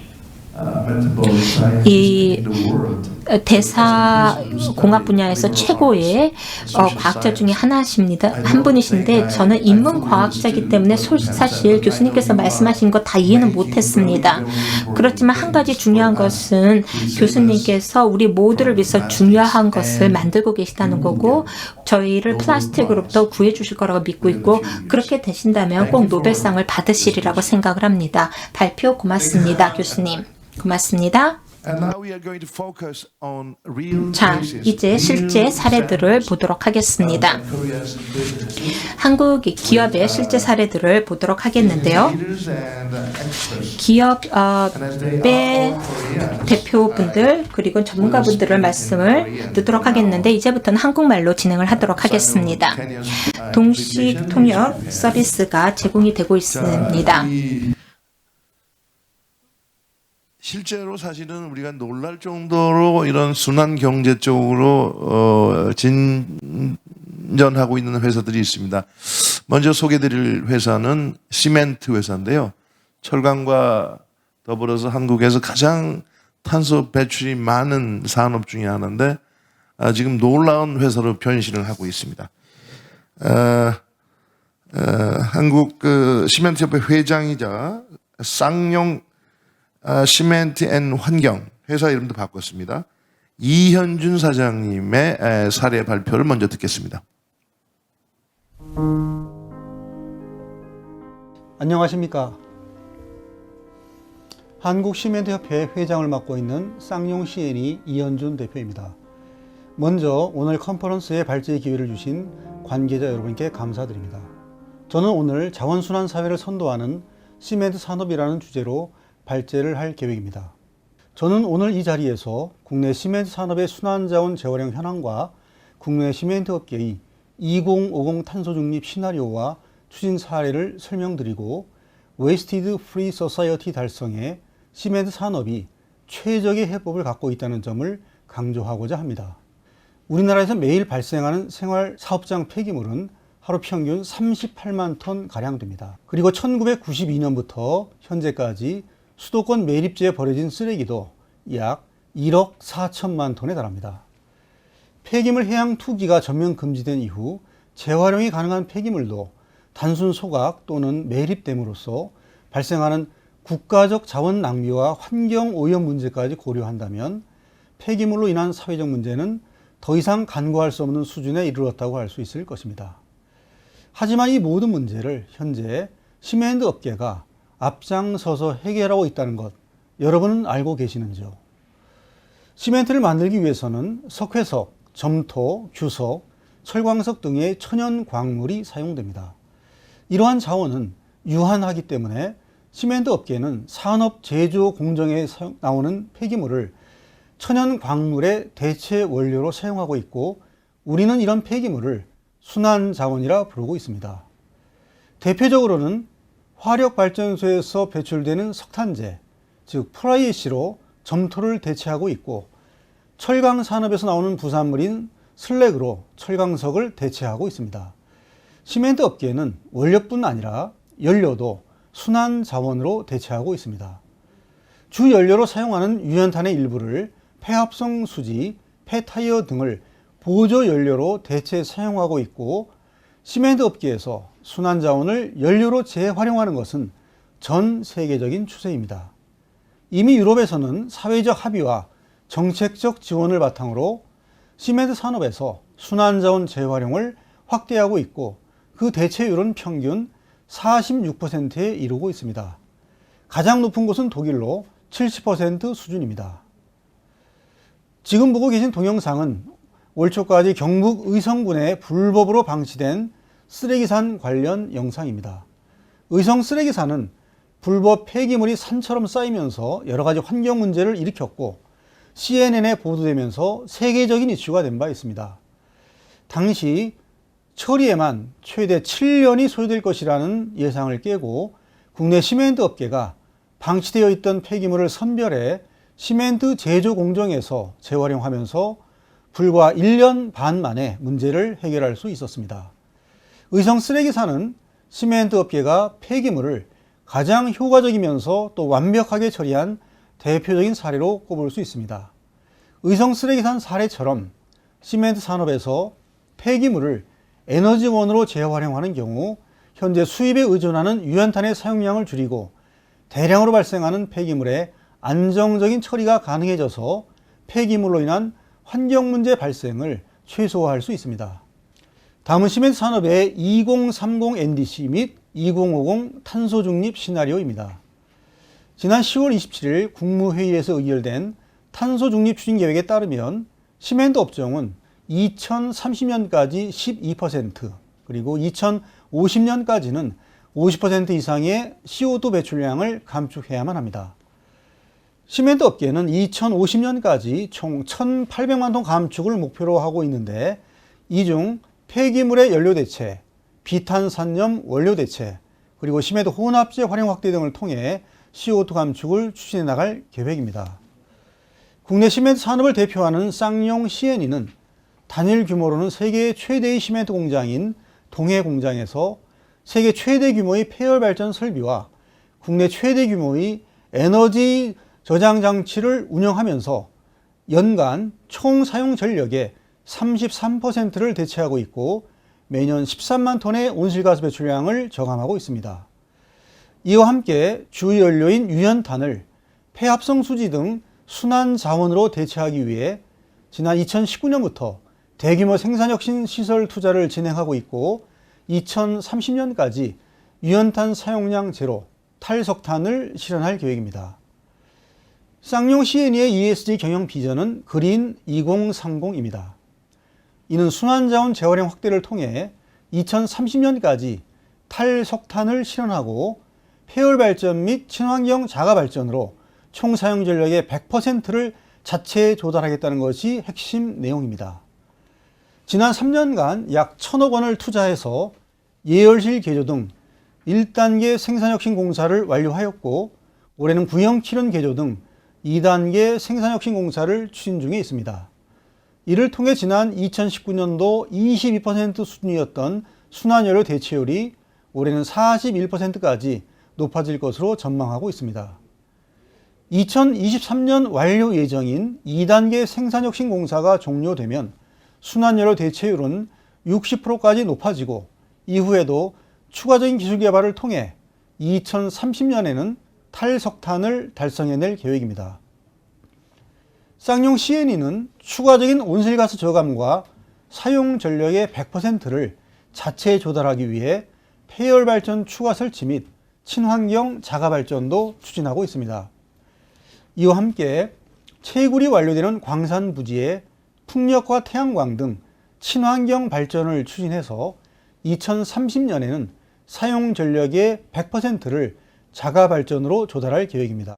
metabolic scientist 이 in the world. 대사 공학 분야에서 최고의 과학자 중에 한 분이신데 저는 인문 과학자이기 때문에 사실 교수님께서 말씀하신 거 다 이해는 못했습니다. 그렇지만 한 가지 중요한 것은 교수님께서 우리 모두를 위해서 중요한 것을 만들고 계시다는 거고 저희를 플라스틱으로부터 구해주실 거라고 믿고 있고 그렇게 되신다면 꼭 노벨상을 받으시리라고 생각을 합니다. 발표 고맙습니다. 교수님. 고맙습니다. And now we are going to focus on real 자, cases, 이제 실제 사례들을 보도록 하겠습니다. Korea's businesses, 한국 기업의 실제 사례들을 보도록 하겠는데요. leaders and experts. 기업의 대표분들 그리고 전문가분들의 말씀을 듣도록 하겠는데 이제부터는 한국말로 진행을 하도록 하겠습니다. 동식 통역 서비스가 제공이 되고 있습니다. 실제로 사실은 우리가 놀랄 정도로 이런 순환 경제 쪽으로 진전하고 있는 회사들이 있습니다. 먼저 소개드릴 회사는 시멘트 회사인데요. 철강과 더불어서 한국에서 가장 탄소 배출이 많은 산업 중에 하나인데 지금 놀라운 회사로 변신을 하고 있습니다. 한국 시멘트 협회 회장이자 쌍용 시멘트 앤 환경 회사 이름도 바꿨습니다. 이현준 사장님의 사례 발표를 먼저 듣겠습니다. 안녕하십니까. 한국시멘트협회 회장을 맡고 있는 쌍용 C&E 이현준 대표입니다. 먼저 오늘 컨퍼런스에 발제의 기회를 주신 관계자 여러분께 감사드립니다. 저는 오늘 자원순환 사회를 선도하는 시멘트 산업이라는 주제로 발제를 할 계획입니다. 저는 오늘 이 자리에서 국내 시멘트 산업의 순환자원 재활용 현황과 국내 시멘트 업계의 2050 탄소 중립 시나리오와 추진 사례를 설명드리고 웨이스티드 프리 소사이어티 달성에 시멘트 산업이 최적의 해법을 갖고 있다는 점을 강조하고자 합니다. 우리나라에서 매일 발생하는 생활 사업장 폐기물은 하루 평균 38만 톤 가량 됩니다. 그리고 1992년부터 현재까지 수도권 매립지에 버려진 쓰레기도 약 1억 4천만 톤에 달합니다. 폐기물 해양 투기가 전면 금지된 이후 재활용이 가능한 폐기물도 단순 소각 또는 매립됨으로써 발생하는 국가적 자원 낭비와 환경 오염 문제까지 고려한다면 폐기물로 인한 사회적 문제는 더 이상 간과할 수 없는 수준에 이르렀다고 할 수 있을 것입니다. 하지만 이 모든 문제를 현재 시멘트 업계가 앞장서서 해결하고 있다는 것 여러분은 알고 계시는지요? 시멘트를 만들기 위해서는 석회석, 점토, 규석, 철광석 등의 천연 광물이 사용됩니다. 이러한 자원은 유한하기 때문에 시멘트 업계는 산업 제조 공정에 나오는 폐기물을 천연 광물의 대체 원료로 사용하고 있고 우리는 이런 폐기물을 순환 자원이라 부르고 있습니다. 대표적으로는 화력발전소에서 배출되는 석탄재, 즉 프라이애시로 점토를 대체하고 있고, 철강 산업에서 나오는 부산물인 슬랙으로 철강석을 대체하고 있습니다. 시멘트 업계는 원료뿐 아니라 연료도 순환 자원으로 대체하고 있습니다. 주 연료로 사용하는 유연탄의 일부를 폐합성 수지, 폐타이어 등을 보조 연료로 대체 사용하고 있고, 시멘트 업계에서 순환 자원을 연료로 재활용하는 것은 전 세계적인 추세입니다. 이미 유럽에서는 사회적 합의와 정책적 지원을 바탕으로 시멘트 산업에서 순환 자원 재활용을 확대하고 있고, 그 대체율은 평균 46%에 이르고 있습니다. 가장 높은 곳은 독일로 70% 수준입니다. 지금 보고 계신 동영상은 올 초까지 경북 의성군에 불법으로 방치된 쓰레기산 관련 영상입니다. 의성 쓰레기산은 불법 폐기물이 산처럼 쌓이면서 여러 가지 환경 문제를 일으켰고, CNN에 보도되면서 세계적인 이슈가 된 바 있습니다. 당시 처리에만 최대 7년이 소요될 것이라는 예상을 깨고, 국내 시멘트 업계가 방치되어 있던 폐기물을 선별해 시멘트 제조 공정에서 재활용하면서 불과 1년 반 만에 문제를 해결할 수 있었습니다. 의성 쓰레기산은 시멘트 업계가 폐기물을 가장 효과적이면서 또 완벽하게 처리한 대표적인 사례로 꼽을 수 있습니다. 의성 쓰레기산 사례처럼 시멘트 산업에서 폐기물을 에너지원으로 재활용하는 경우 현재 수입에 의존하는 유연탄의 사용량을 줄이고, 대량으로 발생하는 폐기물의 안정적인 처리가 가능해져서 폐기물로 인한 환경 문제 발생을 최소화할 수 있습니다. 다음은 시멘트 산업의 2030 NDC 및 2050 탄소 중립 시나리오입니다. 지난 10월 27일 국무회의에서 의결된 탄소 중립 추진 계획에 따르면 시멘트 업종은 2030년까지 12%, 그리고 2050년까지는 50% 이상의 CO2 배출량을 감축해야만 합니다. 시멘트 업계는 2050년까지 총 1,800만 톤 감축을 목표로 하고 있는데, 이 중 폐기물의 연료 대체, 비탄산염 원료 대체, 그리고 시멘트 혼합재 활용 확대 등을 통해 CO2 감축을 추진해 나갈 계획입니다. 국내 시멘트 산업을 대표하는 쌍용 CNE는 단일 규모로는 세계 최대의 시멘트 공장인 동해 공장에서 세계 최대 규모의 폐열 발전 설비와 국내 최대 규모의 에너지 저장 장치를 운영하면서 연간 총 사용 전력의 33%를 대체하고 있고, 매년 13만 톤의 온실가스 배출량을 저감하고 있습니다. 이와 함께 주 연료인 유연탄을 폐합성 수지 등 순환 자원으로 대체하기 위해 지난 2019년부터 대규모 생산혁신 시설 투자를 진행하고 있고, 2030년까지 유연탄 사용량 제로, 탈석탄을 실현할 계획입니다. 쌍용 CNE의 ESG 경영 비전은 그린 2030입니다. 이는 순환자원 재활용 확대를 통해 2030년까지 탈석탄을 실현하고, 폐열 발전 및 친환경 자가 발전으로 총 사용 전력의 100%를 자체 조달하겠다는 것이 핵심 내용입니다. 지난 3년간 약 1,000억 원을 투자해서 예열실 개조 등 1단계 생산혁신 공사를 완료하였고, 올해는 구형 킬은 개조 등 2단계 생산혁신 공사를 추진 중에 있습니다. 이를 통해 지난 2019년도 22% 수준이었던 순환연료 대체율이 올해는 41%까지 높아질 것으로 전망하고 있습니다. 2023년 완료 예정인 2단계 생산혁신 공사가 종료되면 순환연료 대체율은 60%까지 높아지고, 이후에도 추가적인 기술 개발을 통해 2030년에는 탈석탄을 달성해낼 계획입니다. 쌍용 CNE는 추가적인 온실가스 저감과 사용 전력의 100%를 자체 조달하기 위해 폐열 발전 추가 설치 및 친환경 자가 발전도 추진하고 있습니다. 이와 함께 채굴이 완료되는 광산 부지에 풍력과 태양광 등 친환경 발전을 추진해서 2030년에는 사용 전력의 100%를 자가 발전으로 조달할 계획입니다.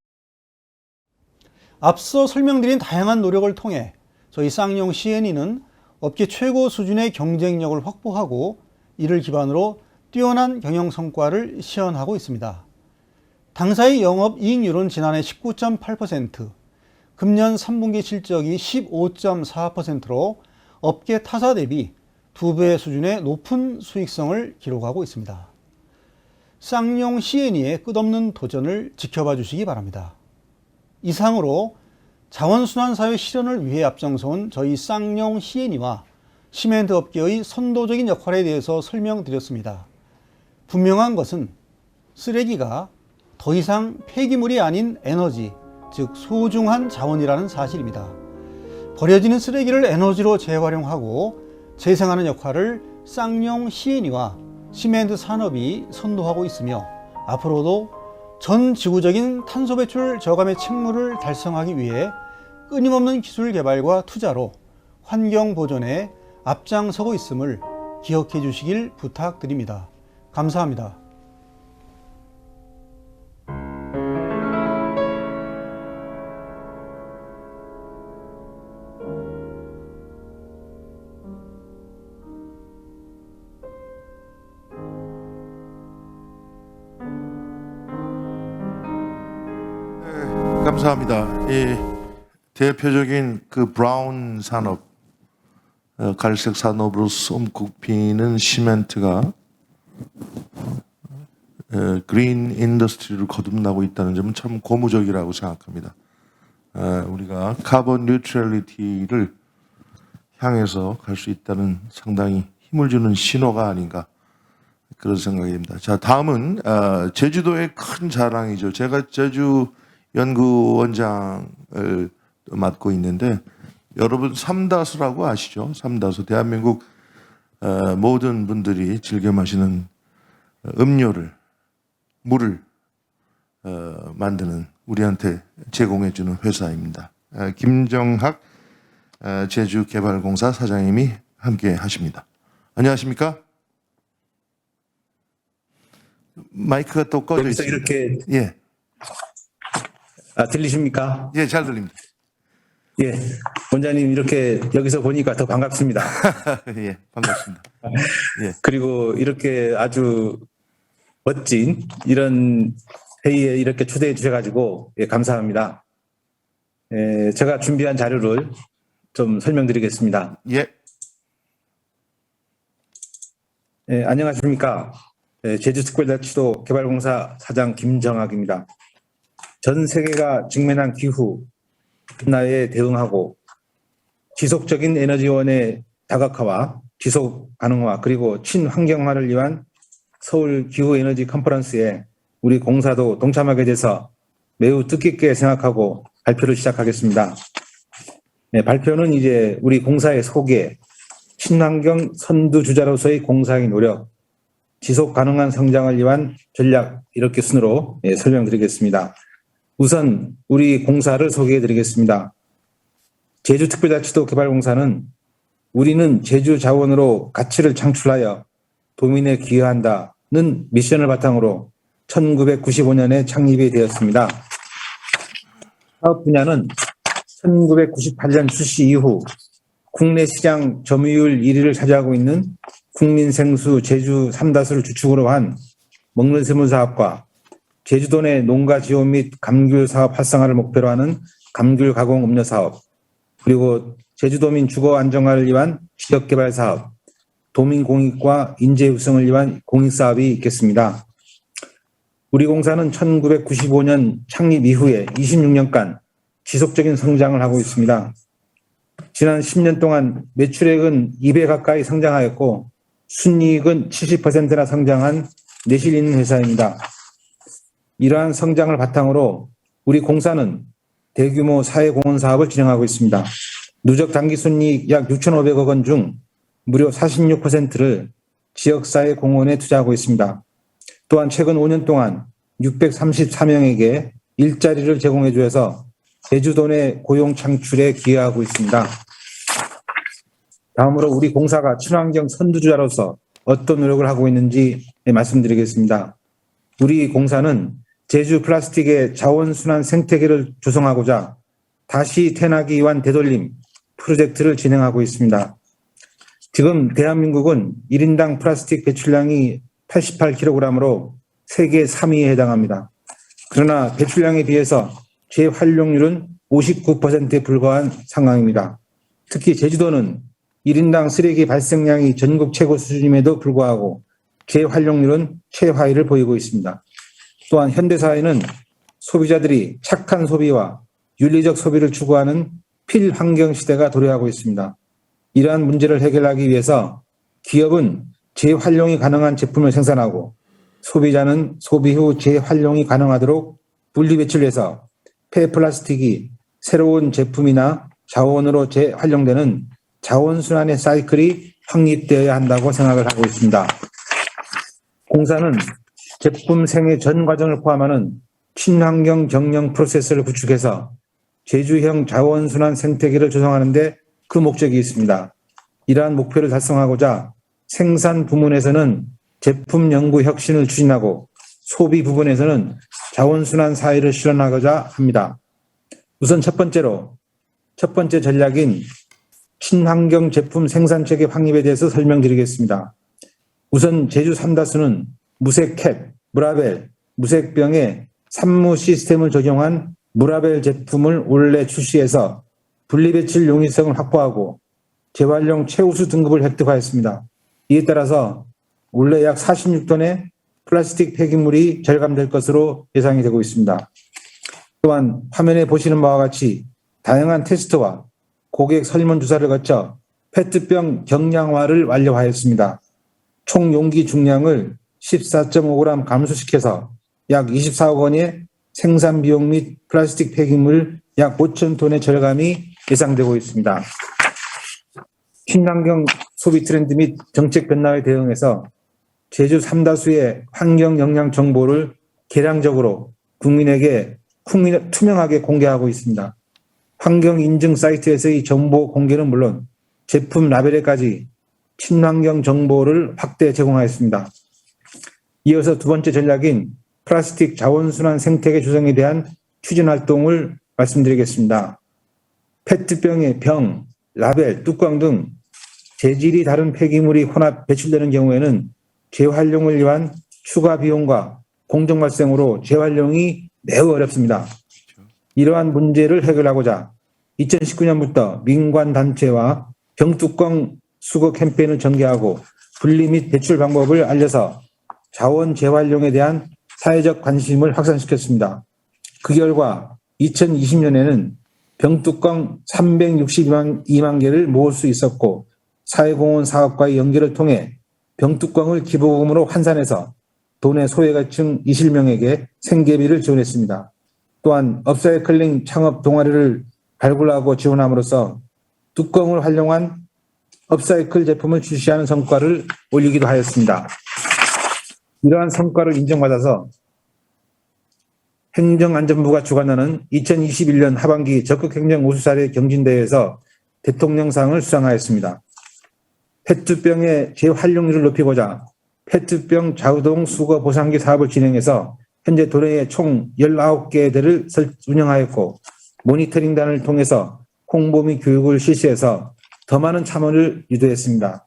앞서 설명드린 다양한 노력을 통해 저희 쌍용 CNE는 업계 최고 수준의 경쟁력을 확보하고 이를 기반으로 뛰어난 경영 성과를 시현하고 있습니다. 당사의 영업이익률은 지난해 19.8%, 금년 3분기 실적이 15.4%로 업계 타사 대비 2배 수준의 높은 수익성을 기록하고 있습니다. 쌍용 C&E의 끝없는 도전을 지켜봐 주시기 바랍니다. 이상으로 자원순환사회 실현을 위해 앞장서온 저희 쌍용 C&E와 시멘트 업계의 선도적인 역할에 대해서 설명드렸습니다. 분명한 것은 쓰레기가 더 이상 폐기물이 아닌 에너지, 즉 소중한 자원이라는 사실입니다. 버려지는 쓰레기를 에너지로 재활용하고 재생하는 역할을 쌍용 C&E와 시멘트 산업이 선도하고 있으며 앞으로도 전 지구적인 탄소 배출 저감의 책무를 달성하기 위해 끊임없는 기술 개발과 투자로 환경 보존에 앞장서고 있음을 기억해 주시길 부탁드립니다. 감사합니다. 감사합니다. 대표적인 그 브라운 산업, 갈색 산업으로 손꼽히는 시멘트가 그린 인더스트리를 거듭나고 있다는 점은 참 고무적이라고 생각합니다. 우리가 카본 뉴트럴리티를 향해서 갈 수 있다는 상당히 힘을 주는 신호가 아닌가 그런 생각이 듭니다. 자, 다음은 제주도의 큰 자랑이죠. 제가 제주 연구원장을 맡고 있는데 여러분 삼다수라고 아시죠? 삼다수, 대한민국 모든 분들이 즐겨 마시는 음료를, 물을 만드는 우리한테 제공해 주는 회사입니다. 김정학 제주개발공사 사장님이 함께 하십니다. 안녕하십니까? 마이크가 또 꺼져 여기서 있습니다. 이렇게 예, 들리십니까? 예, 잘 들립니다. 예, 원장님 이렇게 여기서 보니까 더 반갑습니다. 예, 반갑습니다. 예. 그리고 이렇게 아주 멋진 이런 회의에 이렇게 초대해 주셔가지고 예, 감사합니다. 제가 준비한 자료를 좀 설명드리겠습니다. 예. 안녕하십니까? 제주특별자치도 개발공사 사장 김정학입니다. 전 세계가 직면한 기후 변화에 대응하고 지속적인 에너지원의 다각화와 지속 가능화 그리고 친환경화를 위한 서울 기후에너지 컨퍼런스에 우리 공사도 동참하게 돼서 매우 뜻깊게 생각하고 발표를 시작하겠습니다. 발표는 이제 우리 공사의 소개, 친환경 선두주자로서의 공사의 노력, 지속 가능한 성장을 위한 전략 이렇게 순으로 설명드리겠습니다. 우선 우리 공사를 소개해 드리겠습니다. 제주특별자치도 개발공사는 우리는 제주 자원으로 가치를 창출하여 도민에 기여한다는 미션을 바탕으로 1995년에 창립이 되었습니다. 사업 분야는 1998년 출시 이후 국내 시장 점유율 1위를 차지하고 있는 국민생수 제주 삼다수를 주축으로 한 먹는 세물 사업과 제주도 내 농가 지원 및 감귤 사업 활성화를 목표로 하는 감귤 가공 음료 사업, 그리고 제주도민 주거 안정화를 위한 지역 개발 사업, 도민 공익과 인재 육성을 위한 공익 사업이 있겠습니다. 우리 공사는 1995년 창립 이후에 26년간 지속적인 성장을 하고 있습니다. 지난 10년 동안 매출액은 2배 가까이 성장하였고 순이익은 70%나 성장한 내실 있는 회사입니다. 이러한 성장을 바탕으로 우리 공사는 대규모 사회공헌 사업을 진행하고 있습니다. 누적 당기순이익 약 6,500억 원 중 무려 46%를 지역사회 공헌에 투자하고 있습니다. 또한 최근 5년 동안 634명에게 일자리를 제공해 주어서 제주도 내 고용 창출에 기여하고 있습니다. 다음으로 우리 공사가 친환경 선두주자로서 어떤 노력을 하고 있는지 말씀드리겠습니다. 우리 공사는 제주 플라스틱의 자원순환 생태계를 조성하고자 다시 태어나기 위한 되돌림 프로젝트를 진행하고 있습니다. 지금 대한민국은 1인당 플라스틱 배출량이 88kg으로 세계 3위에 해당합니다. 그러나 배출량에 비해서 재활용률은 59%에 불과한 상황입니다. 특히 제주도는 1인당 쓰레기 발생량이 전국 최고 수준임에도 불구하고 재활용률은 최하위를 보이고 있습니다. 또한 현대사회는 소비자들이 착한 소비와 윤리적 소비를 추구하는 필환경 시대가 도래하고 있습니다. 이러한 문제를 해결하기 위해서 기업은 재활용이 가능한 제품을 생산하고 소비자는 소비 후 재활용이 가능하도록 분리배출해서 폐플라스틱이 새로운 제품이나 자원으로 재활용되는 자원순환의 사이클이 확립되어야 한다고 생각을 하고 있습니다. 공사는 제품 생애 전 과정을 포함하는 친환경 경영 프로세스를 구축해서 제주형 자원순환 생태계를 조성하는 데 그 목적이 있습니다. 이러한 목표를 달성하고자 생산 부문에서는 제품 연구 혁신을 추진하고 소비 부분에서는 자원순환 사회를 실현하고자 합니다. 우선 첫 번째 전략인 친환경 제품 생산체계 확립에 대해서 설명드리겠습니다. 우선 제주 삼다수는 무색캡, 무라벨, 무색병에 산무 시스템을 적용한 무라벨 제품을 올해 출시해서 분리배출 용이성을 확보하고 재활용 최우수 등급을 획득하였습니다. 이에 따라서 올해 약 46톤의 플라스틱 폐기물이 절감될 것으로 예상이 되고 있습니다. 또한 화면에 보시는 바와 같이 다양한 테스트와 고객 설문조사를 거쳐 페트병 경량화를 완료하였습니다. 총 용기 중량을 14.5g 감소시켜서 약 24억 원의 생산 비용 및 플라스틱 폐기물 약 5,000톤의 절감이 예상되고 있습니다. 친환경 소비 트렌드 및 정책 변화에 대응해서 제주 삼다수의 환경 영향 정보를 개량적으로 국민에게 투명하게 공개하고 있습니다. 환경 인증 사이트에서의 정보 공개는 물론 제품 라벨에까지 친환경 정보를 확대 제공하였습니다. 이어서 두 번째 전략인 플라스틱 자원순환 생태계 조성에 대한 추진 활동을 말씀드리겠습니다. 페트병의 병, 라벨, 뚜껑 등 재질이 다른 폐기물이 혼합 배출되는 경우에는 재활용을 위한 추가 비용과 공정 발생으로 재활용이 매우 어렵습니다. 이러한 문제를 해결하고자 2019년부터 민관단체와 병뚜껑 수거 캠페인을 전개하고 분리 및 배출 방법을 알려서 자원 재활용에 대한 사회적 관심을 확산시켰습니다. 그 결과 2020년에는 병뚜껑 362만 개를 모을 수 있었고 사회공헌 사업과의 연계를 통해 병뚜껑을 기부금으로 환산해서 도내 소외계층 20명에게 생계비를 지원했습니다. 또한 업사이클링 창업 동아리를 발굴하고 지원함으로써 뚜껑을 활용한 업사이클 제품을 출시하는 성과를 올리기도 하였습니다. 이러한 성과를 인정받아서 행정안전부가 주관하는 2021년 하반기 적극행정 우수사례 경진대회에서 대통령상을 수상하였습니다. 페트병의 재활용률을 높이고자 페트병 자동 수거 보상기 사업을 진행해서 현재 도내에 총 19개들을 운영하였고 모니터링단을 통해서 홍보 및 교육을 실시해서 더 많은 참여를 유도했습니다.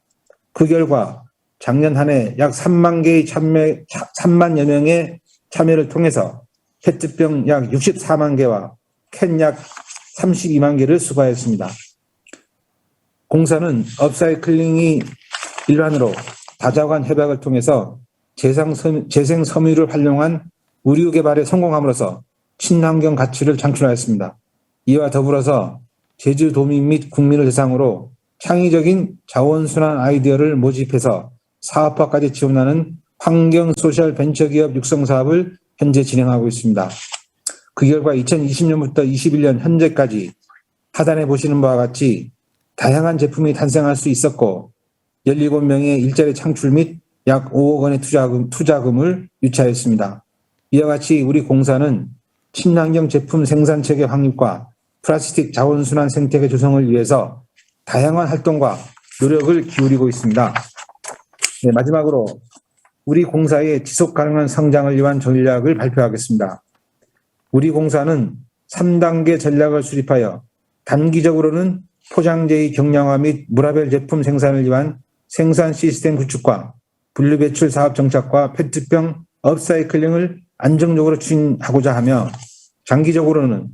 그 결과 작년 한 해 약 3만여 명의 참여를 통해서 페트병 약 64만 개와 캔 약 32만 개를 수거하였습니다. 공사는 업사이클링이 일환으로 다자간 협약을 통해서 재생 섬유를 활용한 의류 개발에 성공함으로써 친환경 가치를 창출하였습니다. 이와 더불어서 제주도민 및 국민을 대상으로 창의적인 자원순환 아이디어를 모집해서 사업화까지 지원하는 환경 소셜 벤처기업 육성 사업을 현재 진행하고 있습니다. 그 결과 2020년부터 21년 현재까지 하단에 보시는 바와 같이 다양한 제품이 탄생할 수 있었고 17명의 일자리 창출 및 약 5억 원의 투자금을 유치하였습니다. 이와 같이 우리 공사는 친환경 제품 생산체계 확립과 플라스틱 자원순환 생태계 조성을 위해서 다양한 활동과 노력을 기울이고 있습니다. 네, 마지막으로 우리 공사의 지속가능한 성장을 위한 전략을 발표하겠습니다. 우리 공사는 3단계 전략을 수립하여 단기적으로는 포장재의 경량화 및 무라벨 제품 생산을 위한 생산 시스템 구축과 분류 배출 사업 정착과 페트병 업사이클링을 안정적으로 추진하고자 하며 장기적으로는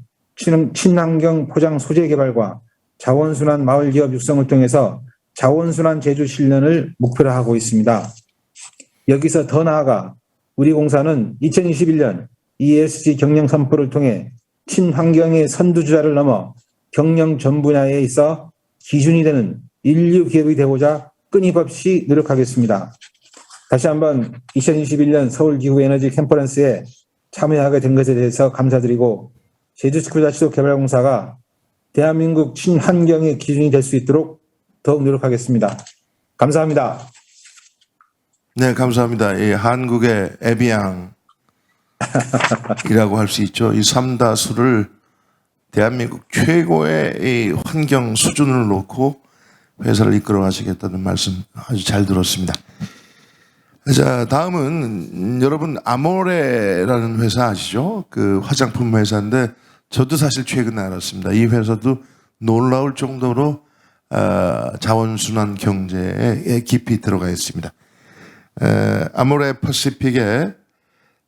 친환경 포장 소재 개발과 자원순환 마을 기업 육성을 통해서 자원순환 제조 실현을 목표로 하고 있습니다. 여기서 더 나아가 우리 공사는 2021년 ESG 경영 선포를 통해 친환경의 선두주자를 넘어 경영 전 분야에 있어 기준이 되는 인류 기업이 되고자 끊임없이 노력하겠습니다. 다시 한번 2021년 서울기후에너지 컨퍼런스에 참여하게 된 것에 대해서 감사드리고 제주스쿨자치도 개발공사가 대한민국 친환경의 기준이 될 수 있도록 더욱 노력하겠습니다. 감사합니다. 네, 감사합니다. 이 한국의 에비앙이라고 할 수 있죠. 이 삼다수를 대한민국 최고의 이 환경 수준을 놓고 회사를 이끌어 가시겠다는 말씀 아주 잘 들었습니다. 자, 다음은 여러분 아모레라는 회사 아시죠? 그 화장품 회사인데 저도 사실 최근에 알았습니다. 이 회사도 놀라울 정도로 자원순환 경제에 깊이 들어가 있습니다. 아모레 퍼시픽의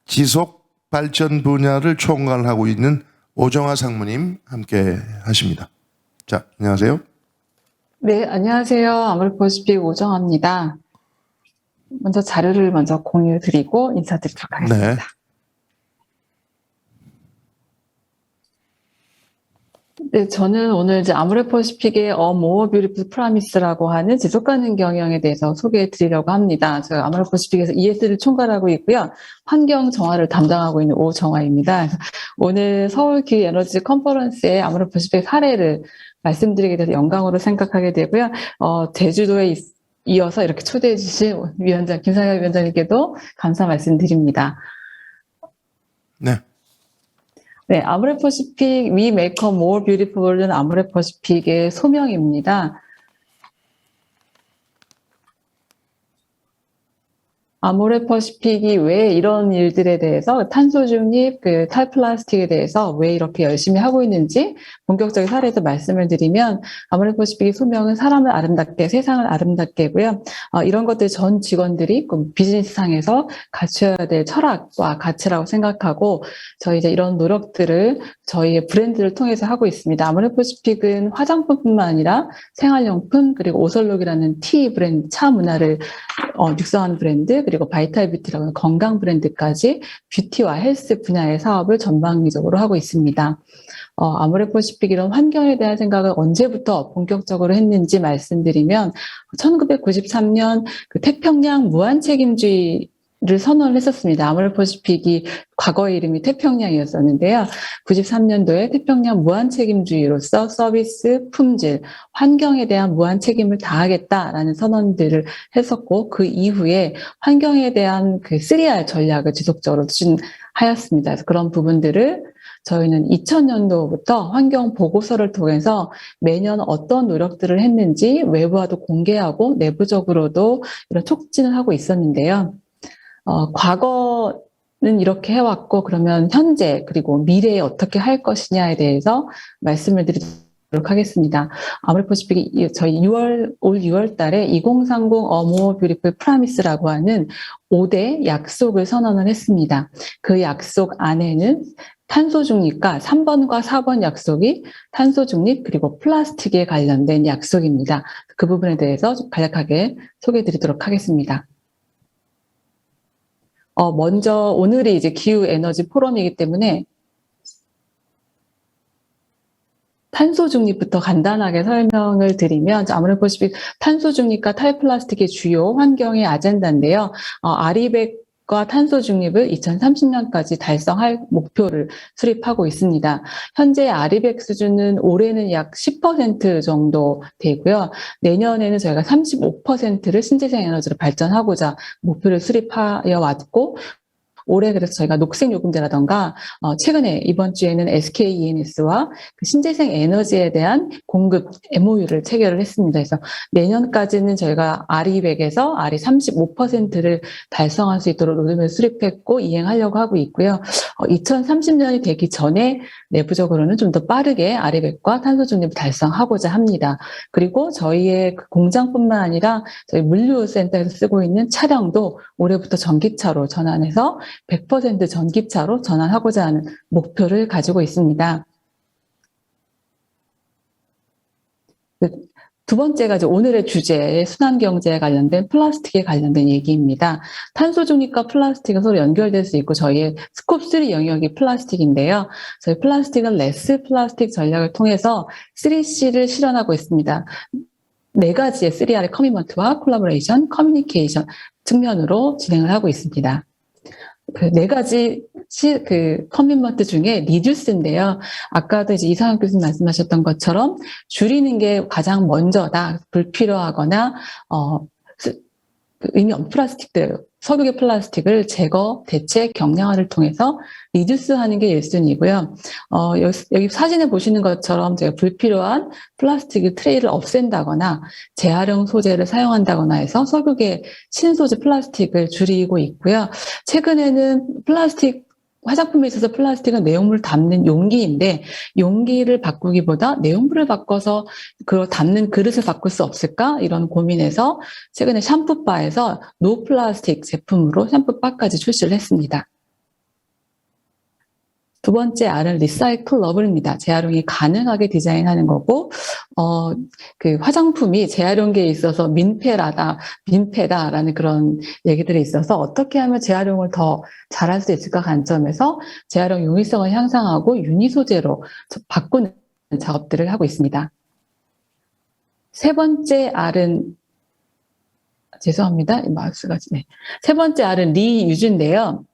지속 발전 분야를 총괄하고 있는 오정화 상무님 함께 하십니다. 자, 안녕하세요. 네, 안녕하세요. 아모레퍼시픽 오정화입니다. 먼저 자료를 공유 드리고 인사드리도록 하겠습니다. 네. 네, 저는 오늘 이제 아모레퍼시픽의 A More Beautiful Promise라고 하는 지속가능 경영에 대해서 소개해 드리려고 합니다. 제가 아모레퍼시픽에서 ES를 총괄하고 있고요. 환경 정화를 담당하고 있는 오정화입니다. 오늘 서울기후에너지 컨퍼런스에 아모레퍼시픽 사례를 말씀드리게 돼서 영광으로 생각하게 되고요. 제주도에 이어서 이렇게 초대해 주신 위원장, 김상혁 위원장님께도 감사 말씀드립니다. 네. 네, 아모레퍼시픽 We Make a More Beautiful은 아모레퍼시픽의 소명입니다. 아모레퍼시픽이 왜 이런 일들에 대해서 탄소 중립, 탈플라스틱에 대해서 왜 이렇게 열심히 하고 있는지 본격적인 사례에서 말씀을 드리면 아모레퍼시픽의 소명은 사람을 아름답게, 세상을 아름답게고요. 이런 것들 전 직원들이 비즈니스상에서 갖춰야 될 철학과 가치라고 생각하고 저희 이제 이런 노력들을 저희의 브랜드를 통해서 하고 있습니다. 아모레퍼시픽은 화장품뿐만 아니라 생활용품 그리고 오설록이라는 티 브랜드, 차 문화를 육성하는 브랜드 그리고 바이탈 뷰티라고 하는 건강 브랜드까지 뷰티와 헬스 분야의 사업을 전방위적으로 하고 있습니다. 아모레퍼시픽 이런 환경에 대한 생각을 언제부터 본격적으로 했는지 말씀드리면 1993년 그 태평양 무한책임주의를 선언을 했었습니다. 아모레퍼시픽이 과거의 이름이 태평양이었었는데요. 93년도에 태평양 무한책임주의로서 서비스, 품질, 환경에 대한 무한책임을 다하겠다라는 선언들을 했었고 그 이후에 환경에 대한 그 3R 전략을 지속적으로 추진하였습니다. 그래서 그런 부분들을 저희는 2000년도부터 환경 보고서를 통해서 매년 어떤 노력들을 했는지 외부와도 공개하고 내부적으로도 이런 촉진을 하고 있었는데요. 과거는 이렇게 해왔고 그러면 현재 그리고 미래에 어떻게 할 것이냐에 대해서 말씀을 드리도록 하겠습니다. 아모레퍼시픽이 저희 올 6월 달에 2030 A More Beautiful Promise라고 하는 5대 약속을 선언을 했습니다. 그 약속 안에는 탄소 중립과 3번과 4번 약속이 탄소 중립 그리고 플라스틱에 관련된 약속입니다. 그 부분에 대해서 간략하게 소개해 드리도록 하겠습니다. 먼저 오늘이 이제 기후 에너지 포럼이기 때문에 탄소 중립부터 간단하게 설명을 드리면 아모레퍼시픽 탄소 중립과 탈플라스틱의 주요 환경의 아젠다인데요. 아리백과 탄소 중립을 2030년까지 달성할 목표를 수립하고 있습니다. 현재 아리백 수준은 올해는 약 10% 정도 되고요. 내년에는 저희가 35%를 신재생 에너지로 발전하고자 목표를 수립하여 왔고 올해 그래서 저희가 녹색요금제라던가 최근에 이번 주에는 SKENS와 그 신재생 에너지에 대한 공급 MOU를 체결을 했습니다. 그래서 내년까지는 저희가 RE100에서 RE35%를 달성할 수 있도록 로드맵을 수립했고 이행하려고 하고 있고요. 2030년이 되기 전에 내부적으로는 좀 더 빠르게 RE100과 탄소 중립을 달성하고자 합니다. 그리고 저희의 그 공장뿐만 아니라 저희 물류센터에서 쓰고 있는 차량도 올해부터 전기차로 전환해서 100% 전기차로 전환하고자 하는 목표를 가지고 있습니다. 두 번째가 이제 오늘의 주제, 순환경제에 관련된 플라스틱에 관련된 얘기입니다. 탄소 중립과 플라스틱은 서로 연결될 수 있고 저희의 스콥 3 영역이 플라스틱인데요. 저희 플라스틱은 레스 플라스틱 전략을 통해서 3C를 실현하고 있습니다. 4가지의 3R의 커미먼트와 콜라보레이션, 커뮤니케이션 측면으로 진행을 하고 있습니다. 그 4가지 그 커미먼트 중에 리듀스인데요. 아까도 이제 이상혁 교수님 말씀하셨던 것처럼 줄이는 게 가장 먼저다. 불필요하거나 의미 없는 플라스틱들, 석유계 플라스틱을 제거, 대체, 경량화를 통해서 리듀스하는 게 1순위고요. 여기 사진에 보시는 것처럼 제가 불필요한 플라스틱 트레이를 없앤다거나 재활용 소재를 사용한다거나 해서 석유계 신소재 플라스틱을 줄이고 있고요. 최근에는 화장품에 있어서 플라스틱은 내용물을 담는 용기인데 용기를 바꾸기보다 내용물을 바꿔서 그걸 담는 그릇을 바꿀 수 없을까? 이런 고민에서 최근에 샴푸바에서 노 플라스틱 제품으로 샴푸바까지 출시를 했습니다. 두 번째 R은 리사이클러블입니다. 재활용이 가능하게 디자인하는 거고, 그 화장품이 재활용계에 있어서 민폐다라는 그런 얘기들이 있어서 어떻게 하면 재활용을 더 잘할 수 있을까 관점에서 재활용 용이성을 향상하고 유니 소재로 바꾸는 작업들을 하고 있습니다. 세 번째 R은 죄송합니다. 마우스가 세 번째 R은 리유즈인데요.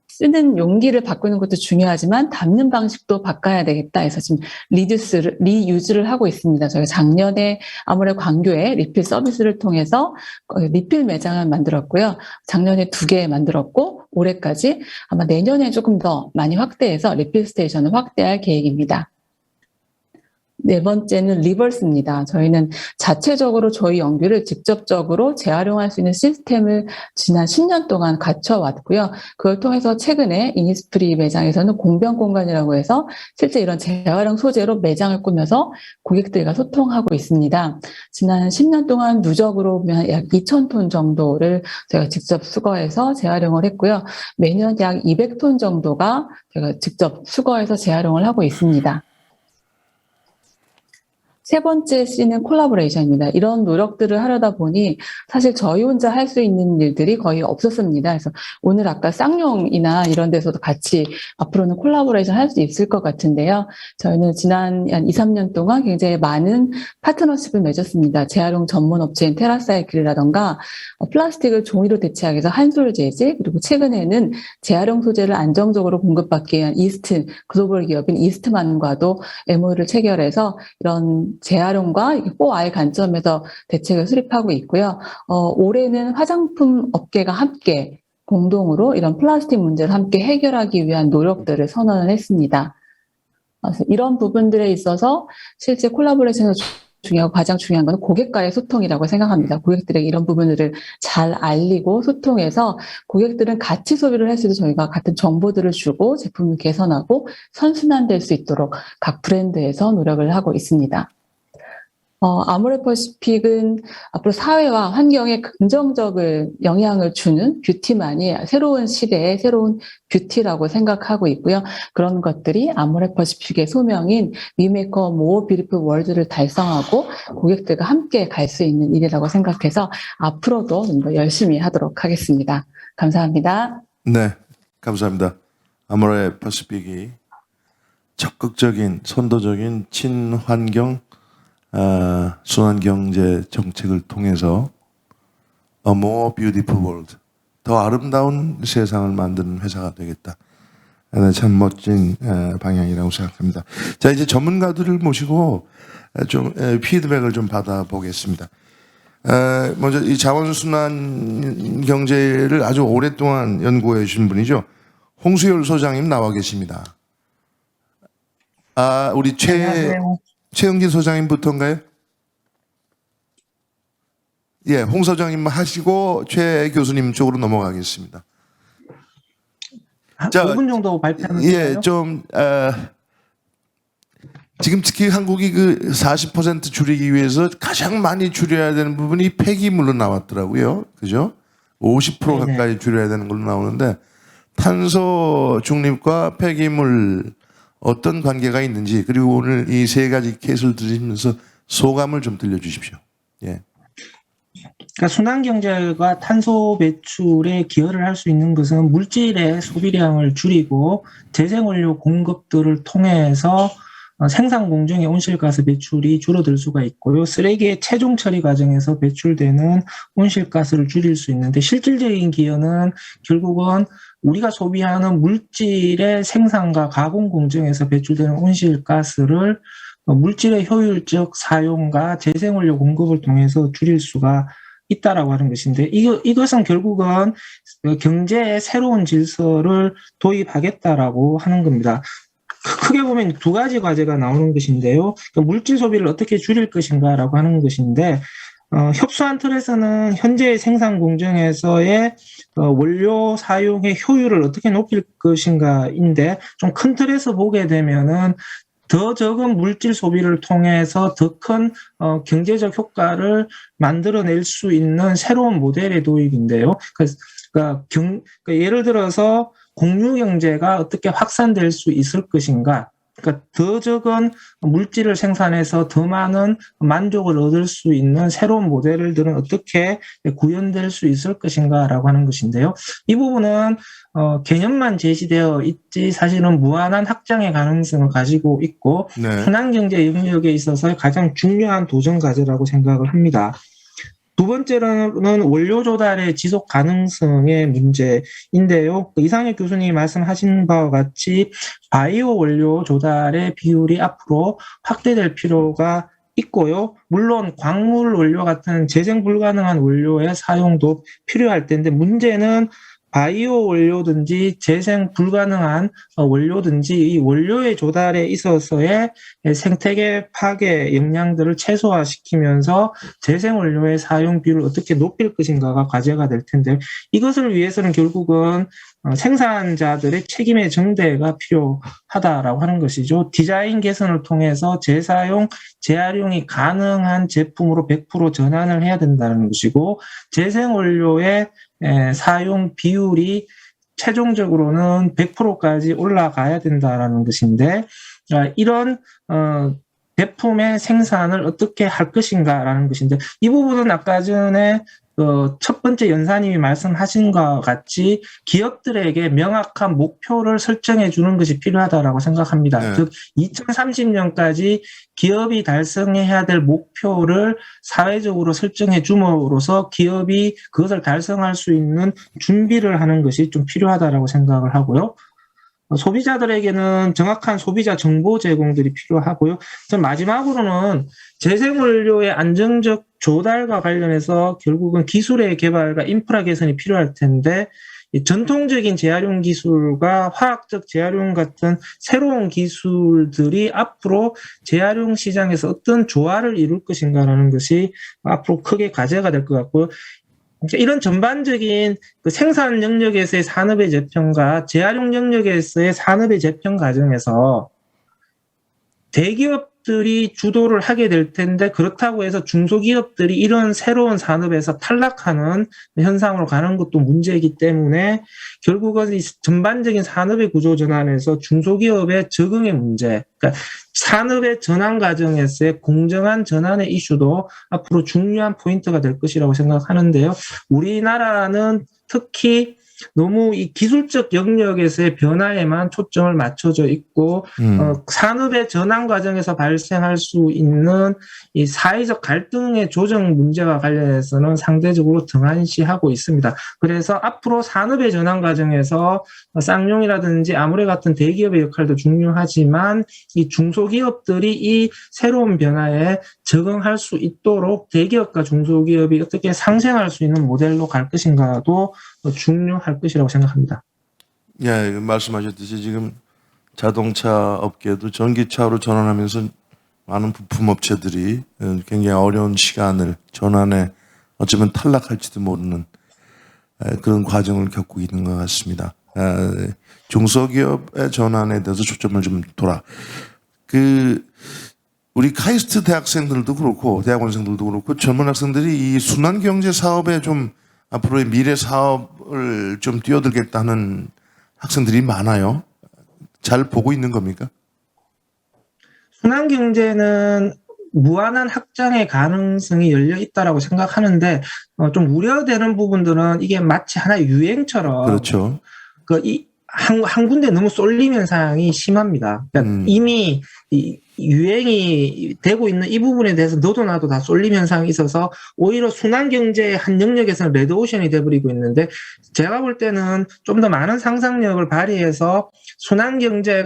쓰는 용기를 바꾸는 것도 중요하지만 담는 방식도 바꿔야 되겠다 해서 지금 리유즈를 하고 있습니다. 저희가 작년에 아모레 광교에 리필 서비스를 통해서 리필 매장을 만들었고요. 작년에 2개 만들었고 올해까지 아마 내년에 조금 더 많이 확대해서 리필 스테이션을 확대할 계획입니다. 네 번째는 리버스입니다. 저희는 자체적으로 저희 연기를 직접적으로 재활용할 수 있는 시스템을 지난 10년 동안 갖춰왔고요. 그걸 통해서 최근에 이니스프리 매장에서는 공병 공간이라고 해서 실제 이런 재활용 소재로 매장을 꾸며서 고객들과 소통하고 있습니다. 지난 10년 동안 누적으로 보면 약 2,000톤 정도를 저희가 직접 수거해서 재활용을 했고요. 매년 약 200톤 정도가 저희가 직접 수거해서 재활용을 하고 있습니다. 세 번째 C는 콜라보레이션입니다. 이런 노력들을 하려다 보니 사실 저희 혼자 할 수 있는 일들이 거의 없었습니다. 그래서 오늘 아까 쌍용이나 이런 데서도 같이 앞으로는 콜라보레이션 할 수 있을 것 같은데요. 저희는 지난 한 2, 3년 동안 굉장히 많은 파트너십을 맺었습니다. 재활용 전문 업체인 테라사이클이라던가 플라스틱을 종이로 대체하기 위해서 한솔 재질, 그리고 최근에는 재활용 소재를 안정적으로 공급받기 위한 글로벌 기업인 이스트만과도 MOU를 체결해서 이런 재활용과 4R 관점에서 대책을 수립하고 있고요. 올해는 화장품 업계가 함께 공동으로 이런 플라스틱 문제를 함께 해결하기 위한 노력들을 선언을 했습니다. 그래서 이런 부분들에 있어서 실제 콜라보레이션에서 중요하고 가장 중요한 것은 고객과의 소통이라고 생각합니다. 고객들에게 이런 부분들을 잘 알리고 소통해서 고객들은 같이 소비를 할 수 있도록 저희가 같은 정보들을 주고 제품을 개선하고 선순환될 수 있도록 각 브랜드에서 노력을 하고 있습니다. 아모레 퍼시픽은 앞으로 사회와 환경에 긍정적인 영향을 주는 뷰티만이 새로운 시대의 새로운 뷰티라고 생각하고 있고요. 그런 것들이 아모레 퍼시픽의 소명인 We Make a More Beautiful World를 달성하고 고객들과 함께 갈 수 있는 일이라고 생각해서 앞으로도 좀 더 열심히 하도록 하겠습니다. 감사합니다. 네, 감사합니다. 아모레 퍼시픽이 적극적인 선도적인 친환경 순환경제 정책을 통해서 A More Beautiful World, 더 아름다운 세상을 만드는 회사가 되겠다. 참 멋진 방향이라고 생각합니다. 자, 이제 전문가들을 모시고 좀 피드백을 좀 받아보겠습니다. 먼저 이 자원순환 경제를 아주 오랫동안 연구해 주신 분이죠. 홍수열 소장님 나와 계십니다. 우리 최영진 소장님부터인가요? 예, 홍 소장님 하시고 최 교수님 쪽으로 넘어가겠습니다. 자, 5분 정도 발표하면 예, 좀 지금 특히 한국이 그 40% 줄이기 위해서 가장 많이 줄여야 되는 부분이 폐기물로 나왔더라고요. 그죠? 50% 네네. 가까이 줄여야 되는 걸로 나오는데 탄소 중립과 폐기물 어떤 관계가 있는지 그리고 오늘 이 세 가지 케이스를 들으면서 소감을 좀 들려주십시오. 예. 그러니까 순환경제가 탄소 배출에 기여를 할 수 있는 것은 물질의 소비량을 줄이고 재생원료 공급들을 통해서 생산 공정의 온실가스 배출이 줄어들 수가 있고요. 쓰레기의 최종 처리 과정에서 배출되는 온실가스를 줄일 수 있는데 실질적인 기여는 결국은 우리가 소비하는 물질의 생산과 가공 공정에서 배출되는 온실가스를 물질의 효율적 사용과 재생원료 공급을 통해서 줄일 수가 있다라고 하는 것인데 이것은 결국은 경제의 새로운 질서를 도입하겠다라고 하는 겁니다. 크게 보면 두 가지 과제가 나오는 것인데요. 물질 소비를 어떻게 줄일 것인가라고 하는 것인데 협소한 틀에서는 현재의 생산 공정에서의 원료 사용의 효율을 어떻게 높일 것인가인데 좀 큰 틀에서 보게 되면은 더 적은 물질 소비를 통해서 더 큰 경제적 효과를 만들어낼 수 있는 새로운 모델의 도입인데요. 그러니까 예를 들어서 공유 경제가 어떻게 확산될 수 있을 것인가? 그러니까 더 적은 물질을 생산해서 더 많은 만족을 얻을 수 있는 새로운 모델들은 어떻게 구현될 수 있을 것인가라고 하는 것인데요. 이 부분은 개념만 제시되어 있지 사실은 무한한 확장의 가능성을 가지고 있고 네. 순환경제 영역에 있어서 가장 중요한 도전 과제라고 생각을 합니다. 두 번째로는 원료 조달의 지속 가능성의 문제인데요. 이상혁 교수님이 말씀하신 바와 같이 바이오 원료 조달의 비율이 앞으로 확대될 필요가 있고요. 물론 광물 원료 같은 재생 불가능한 원료의 사용도 필요할 텐데 문제는 바이오 원료든지 재생 불가능한 원료든지 이 원료의 조달에 있어서의 생태계 파괴 영향들을 최소화시키면서 재생 원료의 사용 비율을 어떻게 높일 것인가가 과제가 될 텐데 이것을 위해서는 결국은 생산자들의 책임의 정대가 필요하다라고 하는 것이죠. 디자인 개선을 통해서 재사용, 재활용이 가능한 제품으로 100% 전환을 해야 된다는 것이고 재생 원료의 사용 비율이 최종적으로는 100%까지 올라가야 된다라는 것인데 이런 제품의 생산을 어떻게 할 것인가라는 것인데 이 부분은 아까 전에 첫 번째 연사님이 말씀하신 것 같이 기업들에게 명확한 목표를 설정해 주는 것이 필요하다라고 생각합니다. 네. 즉 2030년까지 기업이 달성해야 될 목표를 사회적으로 설정해 줌으로써 기업이 그것을 달성할 수 있는 준비를 하는 것이 좀 필요하다라고 생각을 하고요. 소비자들에게는 정확한 소비자 정보 제공들이 필요하고요. 마지막으로는 재생원료의 안정적 조달과 관련해서 결국은 기술의 개발과 인프라 개선이 필요할 텐데 전통적인 재활용 기술과 화학적 재활용 같은 새로운 기술들이 앞으로 재활용 시장에서 어떤 조화를 이룰 것인가라는 것이 앞으로 크게 과제가 될 것 같고요. 이런 전반적인 그 생산 영역에서의 산업의 재편과 재활용 영역에서의 산업의 재편 과정에서 대기업들이 주도를 하게 될 텐데 그렇다고 해서 중소기업들이 이런 새로운 산업에서 탈락하는 현상으로 가는 것도 문제이기 때문에 결국은 이 전반적인 산업의 구조 전환에서 중소기업의 적응의 문제, 그러니까 산업의 전환 과정에서의 공정한 전환의 이슈도 앞으로 중요한 포인트가 될 것이라고 생각하는데요. 우리나라는 특히 너무 이 기술적 영역에서의 변화에만 초점을 맞춰져 있고 산업의 전환 과정에서 발생할 수 있는 이 사회적 갈등의 조정 문제와 관련해서는 상대적으로 등한시하고 있습니다. 그래서 앞으로 산업의 전환 과정에서 쌍용이라든지 아모레 같은 대기업의 역할도 중요하지만 이 중소기업들이 이 새로운 변화에 적응할 수 있도록 대기업과 중소기업이 어떻게 상생할 수 있는 모델로 갈 것인가도 중요할 것이라고 생각합니다. 예, 말씀하셨듯이 지금 자동차 업계도 전기차로 전환하면서 많은 부품 업체들이 굉장히 어려운 시간을 전환에 어쩌면 탈락할지도 모르는 그런 과정을 겪고 있는 것 같습니다. 중소기업의 전환에 대해서 초점을 좀 우리 카이스트 대학생들도 그렇고 대학원생들도 그렇고 젊은 학생들이 이 순환경제 사업에 좀 앞으로의 미래 사업을 좀 뛰어들겠다는 학생들이 많아요. 잘 보고 있는 겁니까? 순환경제는 무한한 확장의 가능성이 열려 있다라고 생각하는데 좀 우려되는 부분들은 이게 마치 하나의 유행처럼 그렇죠. 한 군데 너무 쏠림 현상이 심합니다. 그러니까 이미 유행이 되고 있는 이 부분에 대해서 너도 나도 다 쏠림 현상이 있어서 오히려 순환경제의 한 영역에서는 레드오션이 돼버리고 있는데 제가 볼 때는 좀 더 많은 상상력을 발휘해서 순환경제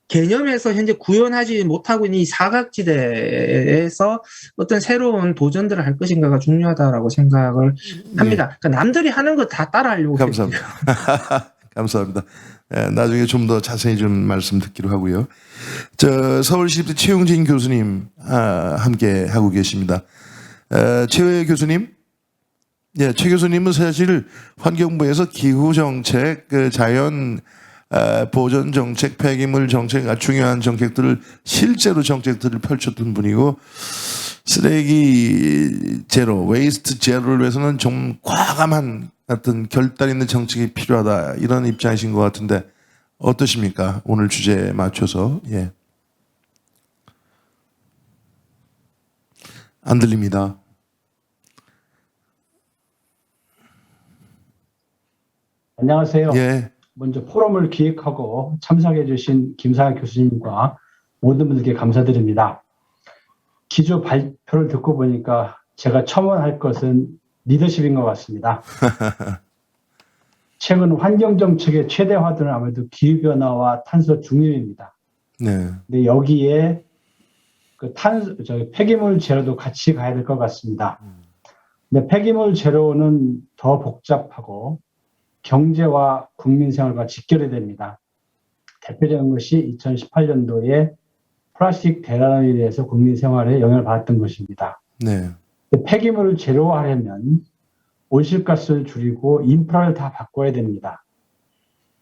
개념에서 현재 구현하지 못하고 있는 이 사각지대에서 어떤 새로운 도전들을 할 것인가가 중요하다라고 생각을 합니다. 그러니까 남들이 하는 거 다 따라하려고. 감사합니다. 감사합니다. 나중에 좀 더 자세히 좀 말씀 듣기로 하고요. 서울시립대 최용진 교수님 함께 하고 계십니다. 최 교수님, 최 교수님은 사실 환경부에서 기후 정책, 자연 보전 정책, 폐기물 정책, 중요한 정책들을 실제로 정책들을 펼쳤던 분이고 쓰레기 제로, 웨이스트 제로를 위해서는 좀 과감한 어떤 결단 있는 정책이 필요하다 이런 입장이신 것 같은데 어떠십니까? 오늘 주제에 맞춰서. 예. 안 들립니다. 안녕하세요. 예. 먼저 포럼을 기획하고 참석해 주신 김상현 교수님과 모든 분들께 감사드립니다. 기조 발표를 듣고 보니까 제가 첨언할 것은 리더십인 것 같습니다. 최근 환경정책의 최대 화두는 아무래도 기후변화와 탄소 중립입니다. 네. 근데 여기에 폐기물 제로도 같이 가야 될 것 같습니다. 근데 폐기물 제로는 더 복잡하고 경제와 국민 생활과 직결이 됩니다. 대표적인 것이 2018년도에 플라스틱 대란에 대해서 국민 생활에 영향을 받았던 것입니다. 네. 폐기물을 제로화하려면 온실가스를 줄이고 인프라를 다 바꿔야 됩니다.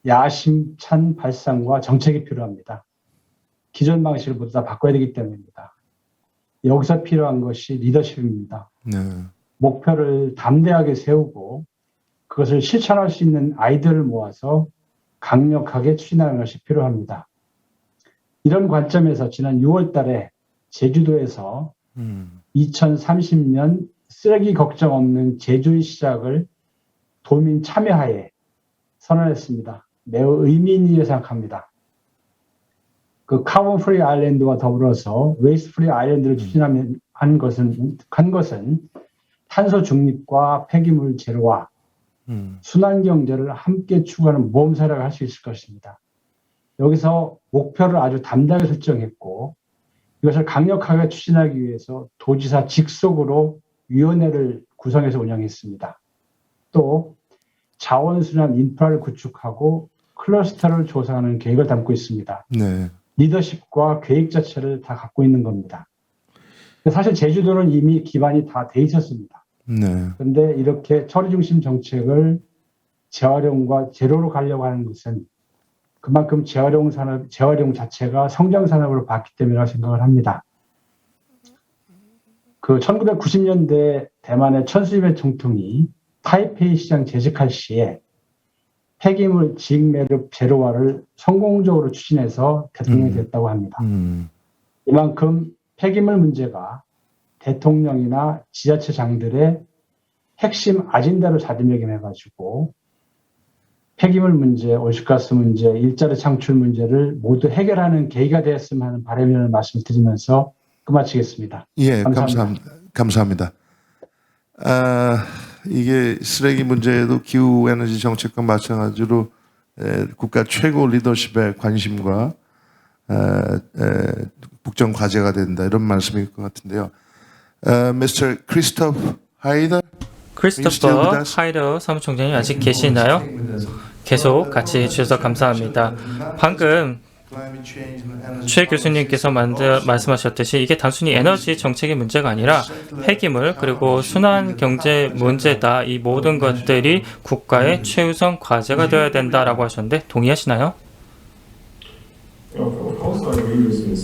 야심찬 발상과 정책이 필요합니다. 기존 방식을 모두 다 바꿔야 되기 때문입니다. 여기서 필요한 것이 리더십입니다. 네. 목표를 담대하게 세우고 그것을 실천할 수 있는 아이들을 모아서 강력하게 추진하는 것이 필요합니다. 이런 관점에서 지난 6월 달에 제주도에서 2030년 쓰레기 걱정 없는 제주의 시작을 도민 참여하에 선언했습니다. 매우 의미 있는 일을 생각합니다. 그 카본 프리 아일랜드와 더불어서 웨이스트 프리 아일랜드를 추진하면 한 것은 탄소 중립과 폐기물 제로와 순환 경제를 함께 추구하는 모험 사례를 할 수 있을 것입니다. 여기서 목표를 아주 담대하게 설정했고 이것을 강력하게 추진하기 위해서 도지사 직속으로 위원회를 구성해서 운영했습니다. 또 자원순환 인프라를 구축하고 클러스터를 조성하는 계획을 담고 있습니다. 네. 리더십과 계획 자체를 다 갖고 있는 겁니다. 사실 제주도는 이미 기반이 다 돼 있었습니다. 네. 그런데 이렇게 처리 중심 정책을 재활용과 제로로 가려고 하는 것은 그만큼 재활용 자체가 성장 산업으로 봤기 때문이라고 생각을 합니다. 그 1990년대 대만의 천수림의 총통이 타이페이 시장 재직할 시에 폐기물 직매립 제로화를 성공적으로 추진해서 대통령이 됐다고 합니다. 이만큼 폐기물 문제가 대통령이나 지자체장들의 핵심 아젠다로 자리매김해가지고 폐기물 문제, 온실가스 문제, 일자리 창출 문제를 모두 해결하는 계기가 되었으면 하는 바람이라는 말씀을 드리면서 끝마치겠습니다. 예, 감사합니다. 감사합니다. 이게 쓰레기 문제에도 기후에너지 정책과 마찬가지로 국가 최고 리더십의 관심과 국정 과제가 된다 이런 말씀일 것 같은데요. Mr. Christoph Haider. 크리스토퍼 하이더 사무총장님 아직 계시나요? 계속 같이 해주셔서 감사합니다. 방금 최 교수님께서 말씀하셨듯이 이게 단순히 에너지 정책의 문제가 아니라 폐기물 그리고 순환 경제 문제다. 이 모든 것들이 국가의 최우선 과제가 되어야 된다라고 하셨는데 동의하시나요?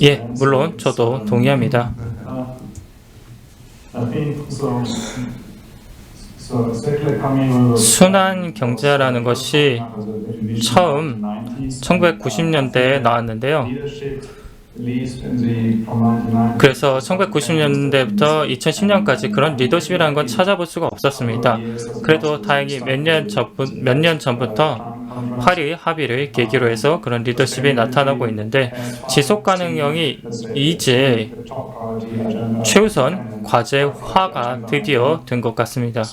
예, 물론 저도 동의합니다. 순환 경제라는 것이 처음 1990년대에 나왔는데요. 그래서 1990년대부터 2010년까지 그런 리더십이라는 건 찾아볼 수가 없었습니다. 그래도 다행히 몇 년 전부터 파리 합의를 계기로 해서 그런 리더십이 나타나고 있는데 지속 가능형이 이제 최우선 과제화가 드디어 된 것 같습니다.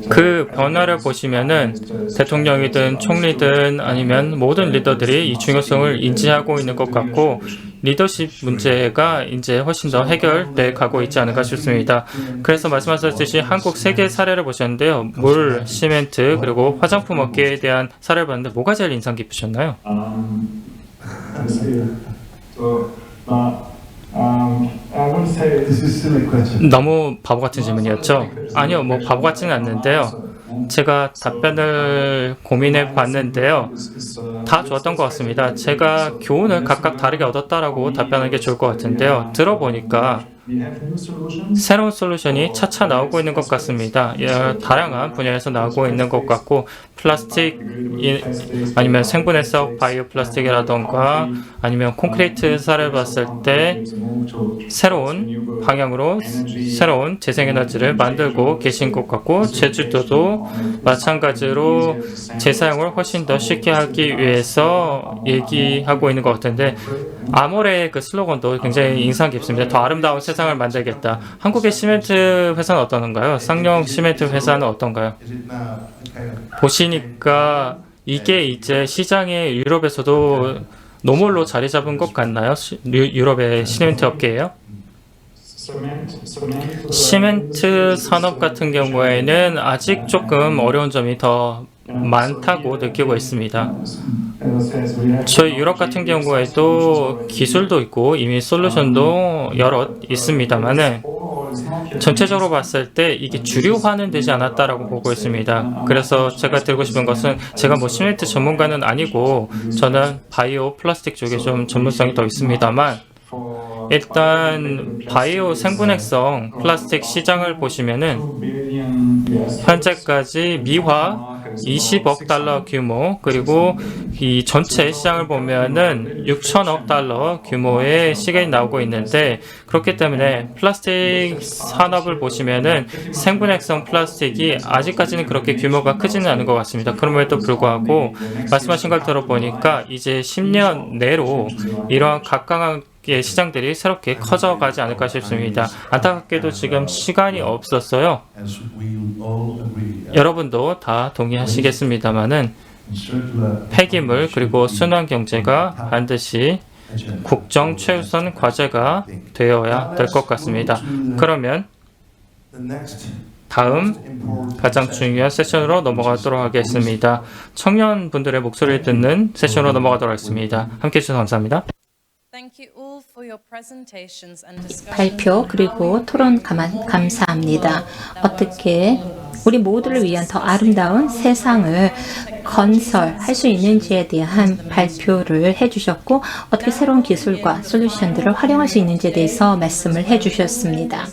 그 변화를 보시면은 대통령이든 총리든 아니면 모든 리더들이 이 중요성을 인지하고 있는 것 같고 리더십 문제가 이제 훨씬 더 해결돼 가고 있지 않을까 싶습니다. 그래서 말씀하셨듯이 한국 세계 사례를 보셨는데요. 물, 시멘트 그리고 화장품 업계에 대한 사례를 봤는데 뭐가 제일 인상 깊으셨나요? 너무 바보 같은 질문이었죠? 아니요, 뭐 바보 같지는 않는데요. 제가 답변을 고민해 봤는데요. 다 좋았던 것 같습니다. 제가 교훈을 각각 다르게 얻었다라고 답변하는 게 좋을 것 같은데요. 들어보니까 새로운 솔루션이 차차 나오고 있는 것 같습니다. 다양한 분야에서 나오고 있는 것 같고 플라스틱 아니면 생분해성 바이오 플라스틱이라던가 아니면 콘크리트 사례를 봤을 때 새로운 방향으로 새로운 재생에너지를 만들고 계신 것 같고 제주도도 마찬가지로 재사용을 훨씬 더 쉽게 하기 위해서 얘기하고 있는 것 같은데 아모레의 그 슬로건도 굉장히 인상 깊습니다. 더 아름다운 세상을 만들겠다. 한국의 시멘트 회사는 어떤가요? 쌍용 시멘트 회사는 어떤가요? 보시니까 이게 이제 시장에 유럽에서도 노멀로 자리 잡은 것 같나요? 유럽의 시멘트 업계예요? 시멘트 산업 같은 경우에는 아직 조금 어려운 점이 더 많다고 느끼고 있습니다. 저희 유럽 같은 경우에도 기술도 있고 이미 솔루션도 여러 있습니다만은 전체적으로 봤을 때 이게 주류화는 되지 않았다라고 보고 있습니다. 그래서 제가 드리고 싶은 것은 제가 뭐 시멘트 전문가는 아니고 저는 바이오 플라스틱 쪽에 좀 전문성이 더 있습니다만 일단 바이오 생분해성 플라스틱 시장을 보시면은 현재까지 미화 20억 달러 규모 그리고 이 전체 시장을 보면은 6천억 달러 규모의 시간이 나오고 있는데 그렇기 때문에 플라스틱 산업을 보시면은 생분해성 플라스틱이 아직까지는 그렇게 규모가 크지는 않은 것 같습니다. 그럼에도 불구하고 말씀하신 걸 들어보니까 이제 10년 내로 이러한 각각의 시장들이 새롭게 커져가지 않을까 싶습니다. 안타깝게도 지금 시간이 없었어요. 여러분도 다 동의하시겠습니다만은 폐기물 그리고 순환경제가 반드시 국정 최우선 과제가 되어야 될 것 같습니다. 그러면 다음 가장 중요한 세션으로 넘어가도록 하겠습니다. 청년분들의 목소리를 듣는 세션으로 넘어가도록 하겠습니다. 함께해 주셔서 감사합니다. 발표 그리고 토론 감사합니다. 어떻게 우리 모두를 위한 더 아름다운 세상을 건설할 수 있는지에 대한 발표를 해주셨고 어떻게 새로운 기술과 솔루션들을 활용할 수 있는지에 대해서 말씀을 해주셨습니다.